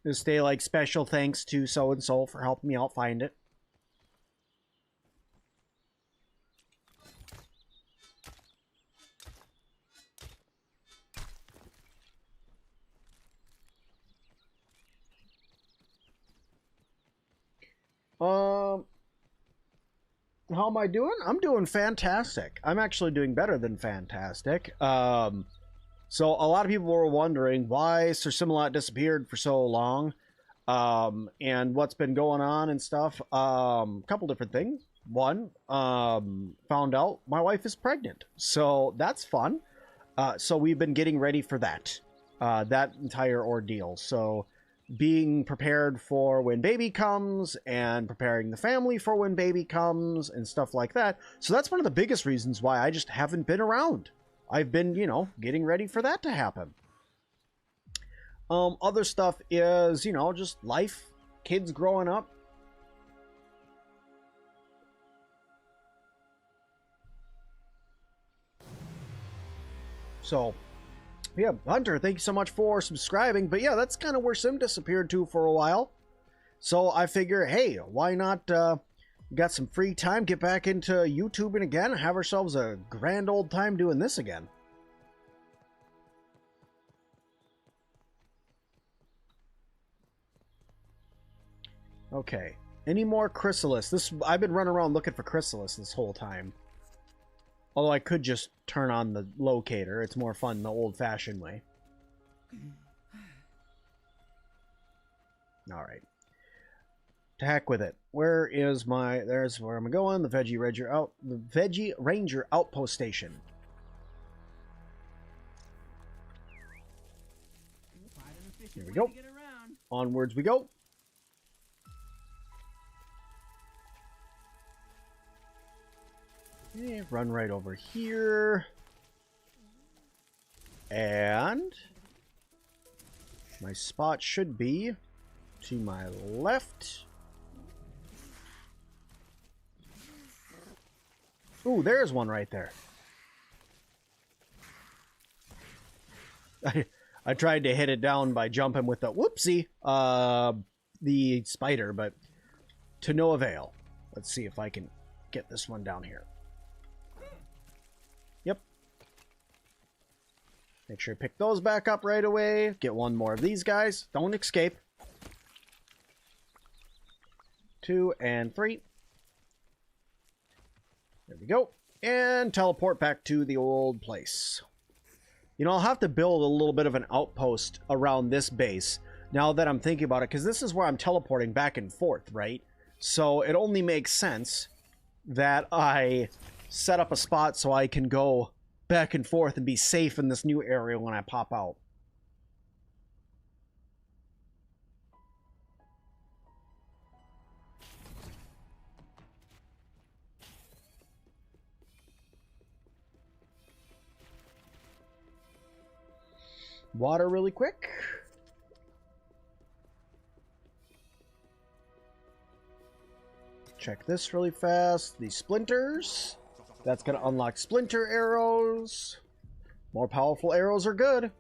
Just say, like, special thanks to so-and-so for helping me out find it. How am I doing? I'm doing fantastic. I'm actually doing better than fantastic. So a lot of people were wondering why Sir Sim-Alot disappeared for so long, and what's been going on and stuff. Couple different things. One, found out my wife is pregnant, so that's fun. So we've been getting ready for that, that entire ordeal. So being prepared for when baby comes and preparing the family for when baby comes and stuff like that. So that's one of the biggest reasons why I just haven't been around. I've been, you know, getting ready for that to happen. Other stuff is, you know, just life, kids growing up. So, yeah, Hunter, thank you so much for subscribing. But yeah, that's kind of where Sim disappeared to for a while. So I figure, hey, why not, got some free time, get back into YouTubing again, have ourselves a grand old time doing this again. Okay, any more chrysalis? I've been running around looking for chrysalis this whole time. Although I could just turn on the locator. It's more fun the old-fashioned way. Alright. To heck with it. Where is my... There's where I'm going. The Veggie Ranger Outpost Station. Here we go. Onwards we go. Okay, run right over here. And my spot should be to my left. Ooh, there's one right there. I tried to hit it down by jumping with the whoopsie, the spider, but to no avail. Let's see if I can get this one down here. Yep. Make sure to pick those back up right away. Get one more of these guys. Don't escape. 2 and 3. There we go. And teleport back to the old place. You know, I'll have to build a little bit of an outpost around this base now that I'm thinking about it, because this is where I'm teleporting back and forth, right? So it only makes sense that I set up a spot so I can go back and forth and be safe in this new area when I pop out. water really quick. Check this really fast. These splinters. That's going to unlock splinter arrows. More powerful arrows are good.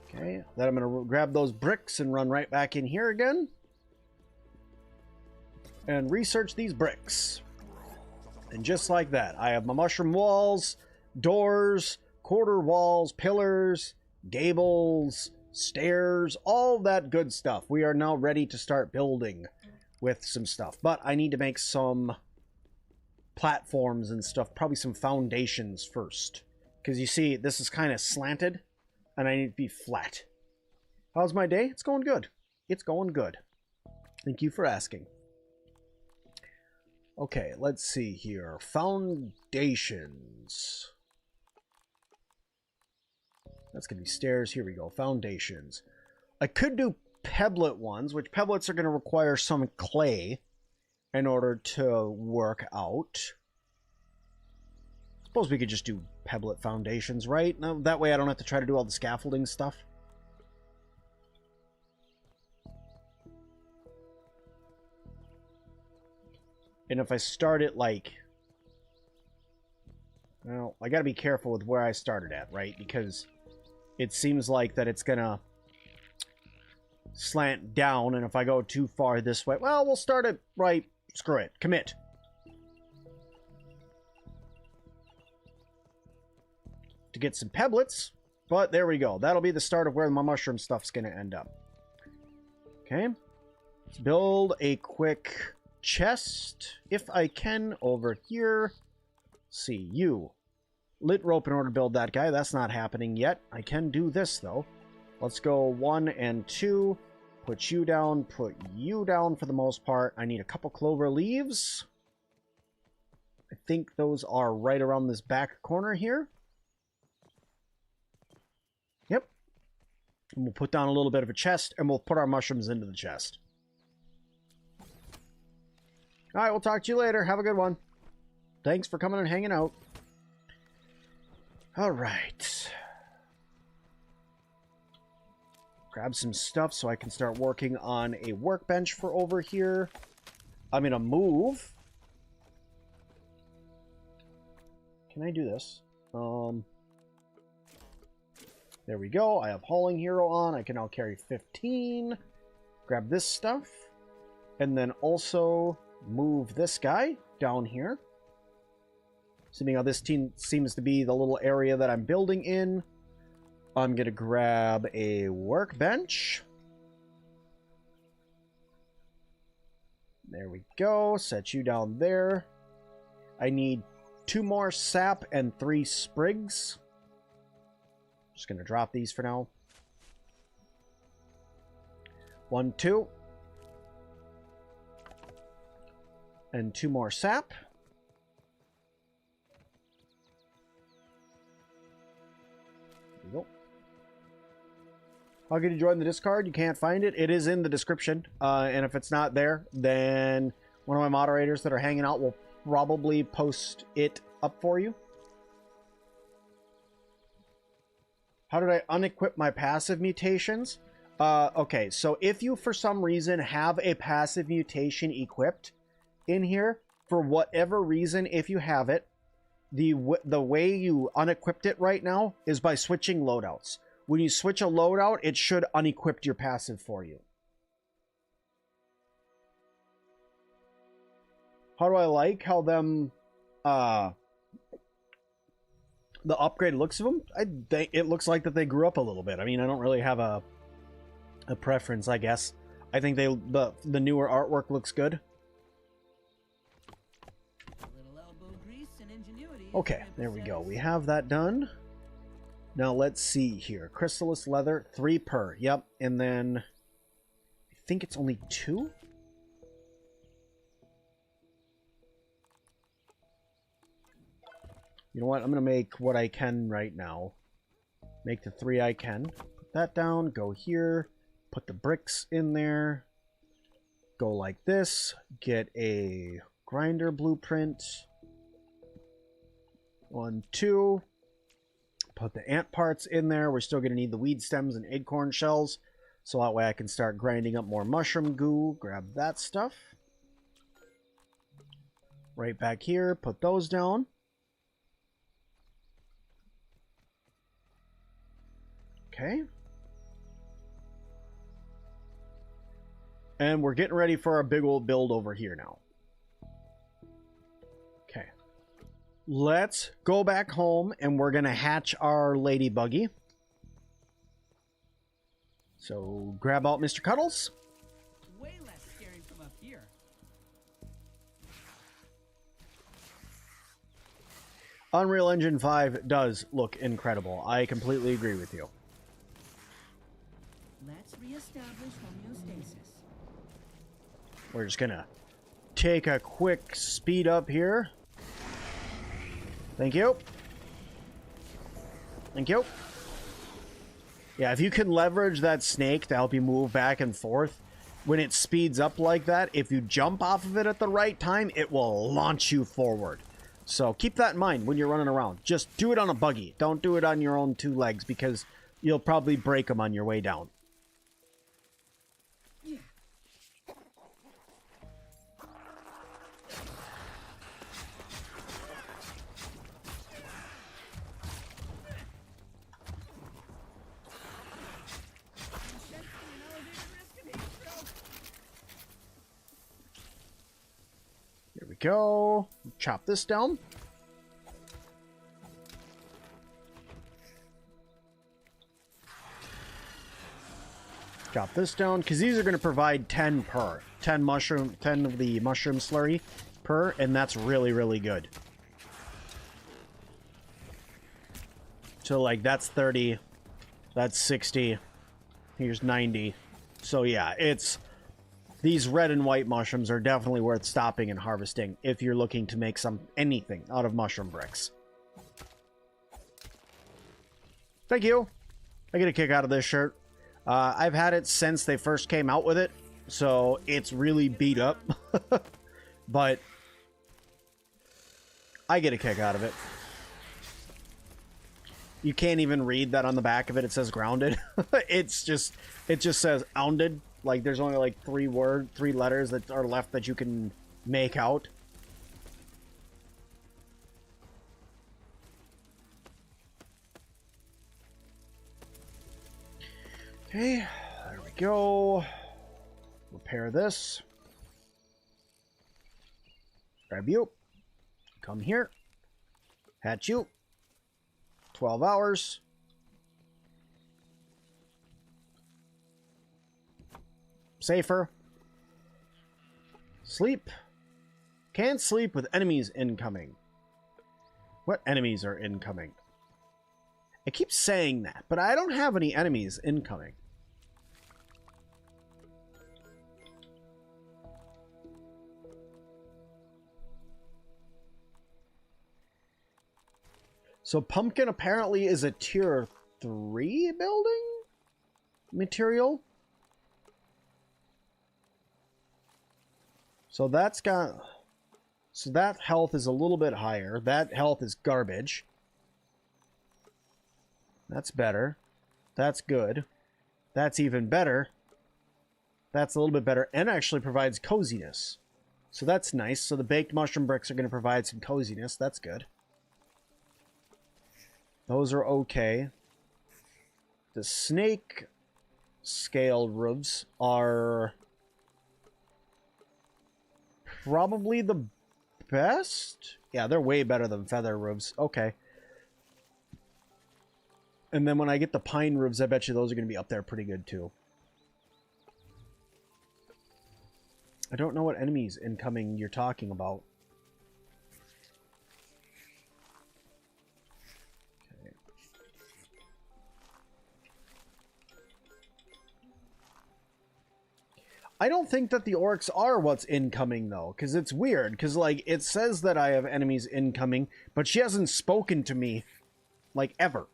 Okay, then I'm going to grab those bricks and run right back in here again. And research these bricks. And just like that, I have my mushroom walls, doors, quarter walls, pillars, gables, stairs, all that good stuff. We are now ready to start building with some stuff. But I need to make some platforms and stuff, probably some foundations first. Because you see, this is kind of slanted, and I need to be flat. How's my day? It's going good. It's going good. Thank you for asking. Okay, let's see here. Foundations. That's going to be stairs. Here we go. Foundations. I could do pebblet ones, which pebblets are going to require some clay in order to work out. Suppose we could just do pebblet foundations, right? Now, that way I don't have to try to do all the scaffolding stuff. And if I start it like... Well, I gotta be careful with where I started at, right? Because it seems like that it's gonna slant down, and if I go too far this way... Well, we'll start it right... Screw it. Commit. To get some pebblets, but there we go. That'll be the start of where my mushroom stuff's gonna end up. Okay. Let's build a quick... chest, if I can, over here. See, you. Lit rope in order to build that guy. That's not happening yet. I can do this, though. Let's go 1 and 2. Put you down for the most part. I need a couple clover leaves. I think those are right around this back corner here. Yep. And we'll put down a little bit of a chest, and we'll put our mushrooms into the chest. Alright, we'll talk to you later. Have a good one. Thanks for coming and hanging out. Alright. Grab some stuff so I can start working on a workbench for over here. I'm going to move. Can I do this? There we go. I have Hauling Hero on. I can now carry 15. Grab this stuff. And then also... move this guy down here. Seeing how this seems to be the little area that I'm building in, I'm going to grab a workbench. There we go. Set you down there. I need 2 more sap and 3 sprigs. Just going to drop these for now. 1, 2. And 2 more sap. There we go. How can you join the Discord? You can't find it. It is in the description. And if it's not there, then one of my moderators that are hanging out will probably post it up for you. How did I unequip my passive mutations? Okay, so if you for some reason have a passive mutation equipped in here, for whatever reason, if you have it, the way you unequipped it right now is by switching loadouts. When you switch a loadout, it should unequip your passive for you. How do I like how them the upgrade looks of them? It looks like that they grew up a little bit. I mean, I don't really have a preference, I guess. I think the newer artwork looks good. Okay, there we go. We have that done. Now let's see here. Chrysalis leather, 3 per. Yep, and then I think it's only 2? You know what? I'm going to make what I can right now. Make the 3 I can. Put that down. Go here. Put the bricks in there. Go like this. Get a grinder blueprint. 1, 2. Put the ant parts in there. We're still going to need the weed stems and acorn shells. So that way I can start grinding up more mushroom goo. Grab that stuff. Right back here. Put those down. Okay. And we're getting ready for our big old build over here now. Okay. Let's go back home and we're going to hatch our lady buggy. So grab out Mr. Cuddles. Way less scary from up here. Unreal Engine 5 does look incredible. I completely agree with you. Let's reestablish homeostasis. We're just gonna take a quick speed up here. Thank you. Thank you. Yeah, if you can leverage that snake to help you move back and forth, when it speeds up like that, if you jump off of it at the right time, it will launch you forward. So keep that in mind when you're running around. Just do it on a buggy. Don't do it on your own 2 legs because you'll probably break them on your way down. Here we go. Chop this down. Chop this down because these are going to provide 10 per 10 of the mushroom slurry per, and that's really, really good. So like that's 30, that's 60, here's 90. So yeah, it's these red and white mushrooms are definitely worth stopping and harvesting if you're looking to make anything out of mushroom bricks. Thank you. I get a kick out of this shirt. I've had it since they first came out with it, so it's really beat up. But I get a kick out of it. You can't even read that on the back of it. It says grounded. It just says ounded. Like there's only like 3 letters that are left that you can make out. Okay, there we go. Repair this. Grab you. Come here. Hatch you. 12 hours. Safer. Sleep. Can't sleep with enemies incoming. What enemies are incoming? I keep saying that, but I don't have any enemies incoming. So pumpkin apparently is a tier 3 building material. So that's got... So that health is a little bit higher. That health is garbage. That's better. That's good. That's even better. That's a little bit better. And actually provides coziness. So that's nice. So the baked mushroom bricks are going to provide some coziness. That's good. Those are okay. The snake scale roofs are probably the best. Yeah, they're way better than feather roofs. Okay. And then when I get the pine roofs, I bet you those are going to be up there pretty good too. I don't know what enemies incoming you're talking about. Okay. I don't think that the orcs are what's incoming though, because it's weird. Because like it says that I have enemies incoming, but she hasn't spoken to me like ever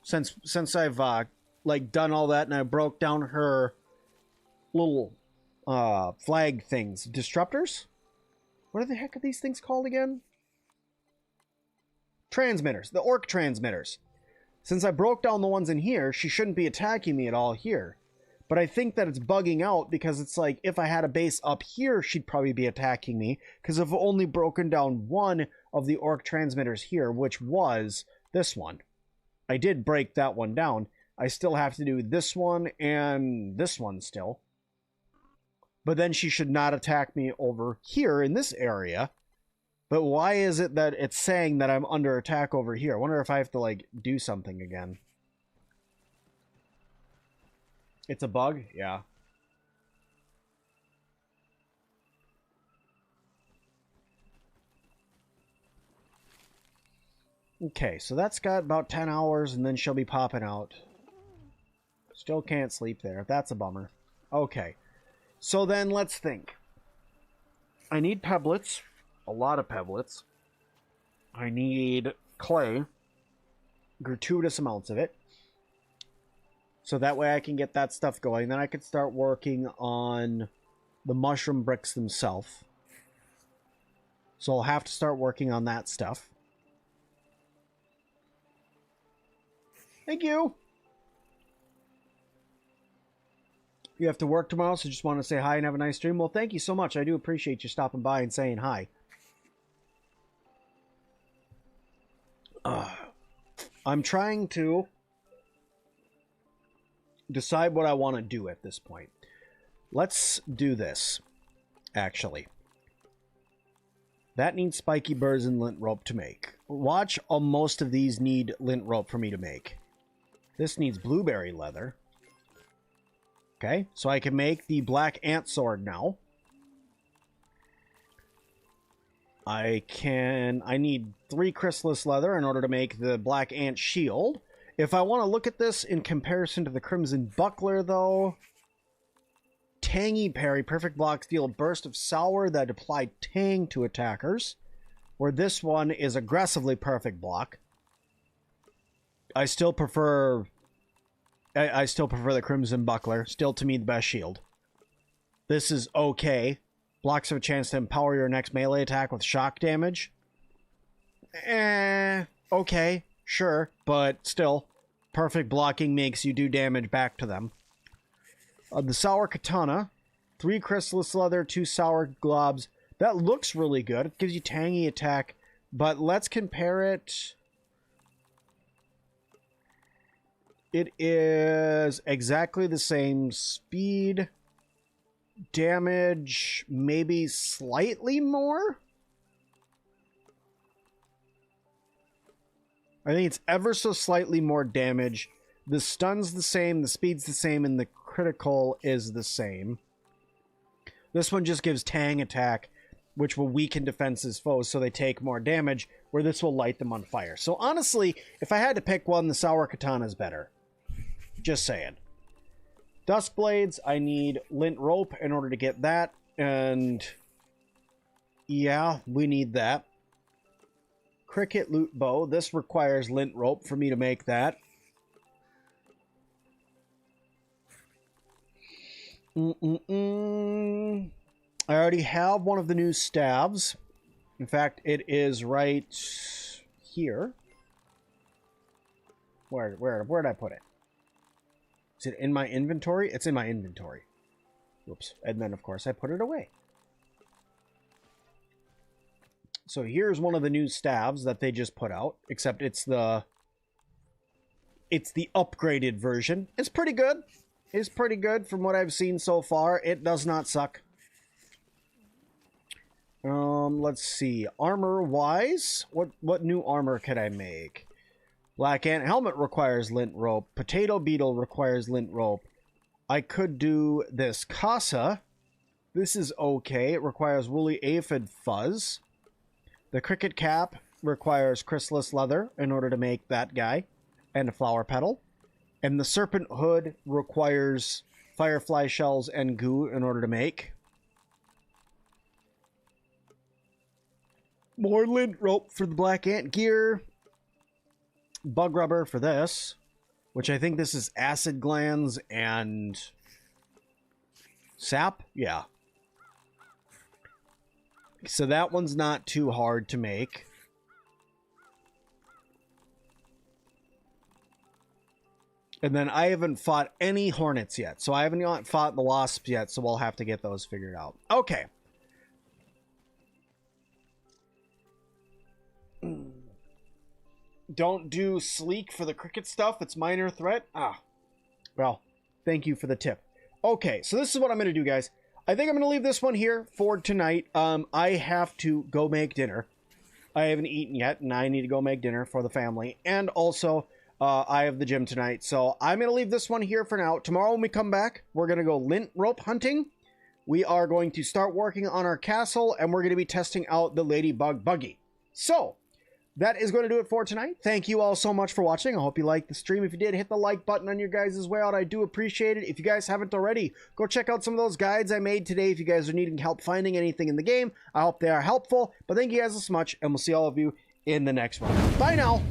since I've like done all that and I broke down her little flag things. Disruptors? What the heck are these things called again? transmitters, the orc transmitters. Since I broke down the ones in here, she shouldn't be attacking me at all here. But I think that it's bugging out because it's like, if I had a base up here, she'd probably be attacking me. Because I've only broken down one of the orc transmitters here, which was this one. I did break that one down. I still have to do this one and this one still. But then she should not attack me over here in this area. But why is it that it's saying that I'm under attack over here? I wonder if I have to, like, do something again. It's a bug? Yeah. Okay, so that's got about 10 hours, and then she'll be popping out. Still can't sleep there. That's a bummer. Okay. So then let's think. I need pebblets. A lot of pebblets. I need clay. Gratuitous amounts of it. So that way I can get that stuff going. Then I could start working on the mushroom bricks themselves. So I'll have to start working on that stuff. Thank you. You have to work tomorrow, so just want to say hi and have a nice stream. Well, thank you so much. I do appreciate you stopping by and saying hi. I'm trying to decide what I want to do at this point. Let's do this, actually. That needs spiky burrs and lint rope to make. Watch, most of these need lint rope for me to make. This needs blueberry leather. Okay, so I can make the black ant sword now. I need 3 chrysalis leather in order to make the black ant shield. If I want to look at this in comparison to the crimson buckler, though, tangy parry, perfect block, deal a burst of sour that apply tang to attackers, where this one is aggressively perfect block. I still prefer the crimson buckler. Still, to me, the best shield. This is okay. Blocks have a chance to empower your next melee attack with shock damage. Okay, sure, but still, perfect blocking makes you do damage back to them. The sour katana, 3 chrysalis leather, 2 sour globs. That looks really good. It gives you tangy attack, but let's compare it. It is exactly the same speed, damage, maybe slightly more. I think it's ever so slightly more damage. The stun's the same, the speed's the same, and the critical is the same. This one just gives tang attack, which will weaken defenses foes so they take more damage, where this will light them on fire. So honestly, if I had to pick one, the sour katana is better. Just saying. Dusk blades, I need lint rope in order to get that, and yeah, we need that. Cricket loot bow, this requires lint rope for me to make that. I already have one of the new staves. In fact, it is right here. Where did I put it? Is it in my inventory? It's in my inventory. Whoops. And then, of course, I put it away. So here's one of the new staves that they just put out, except it's the upgraded version. It's pretty good. It's pretty good from what I've seen so far. It does not suck. Let's see. Armor-wise, what new armor could I make? Black Ant Helmet requires lint rope. Potato Beetle requires lint rope. I could do this Casa. This is okay. It requires woolly aphid fuzz. The Cricket Cap requires chrysalis leather in order to make that guy. And a flower petal. And the Serpent Hood requires firefly shells and goo in order to make. More lint rope for the Black Ant gear. Bug rubber for this, which I think this is acid glands and sap. Yeah. So that one's not too hard to make. And then I haven't fought any hornets yet. So I haven't fought the wasps yet. So we'll have to get those figured out. Okay. Don't do sleek for the cricket stuff. It's minor threat. Ah. Well, thank you for the tip. Okay, so this is what I'm going to do, guys. I think I'm going to leave this one here for tonight. I have to go make dinner. I haven't eaten yet, and I need to go make dinner for the family. And also, I have the gym tonight. So I'm going to leave this one here for now. Tomorrow when we come back, we're going to go lint rope hunting. We are going to start working on our castle, and we're going to be testing out the ladybug buggy. So that is going to do it for tonight. Thank you all so much for watching. I hope you liked the stream. If you did, hit the like button on your guys' way out. I do appreciate it. If you guys haven't already, go check out some of those guides I made today. If you guys are needing help finding anything in the game, I hope they are helpful. But thank you guys so much, and we'll see all of you in the next one. Bye now.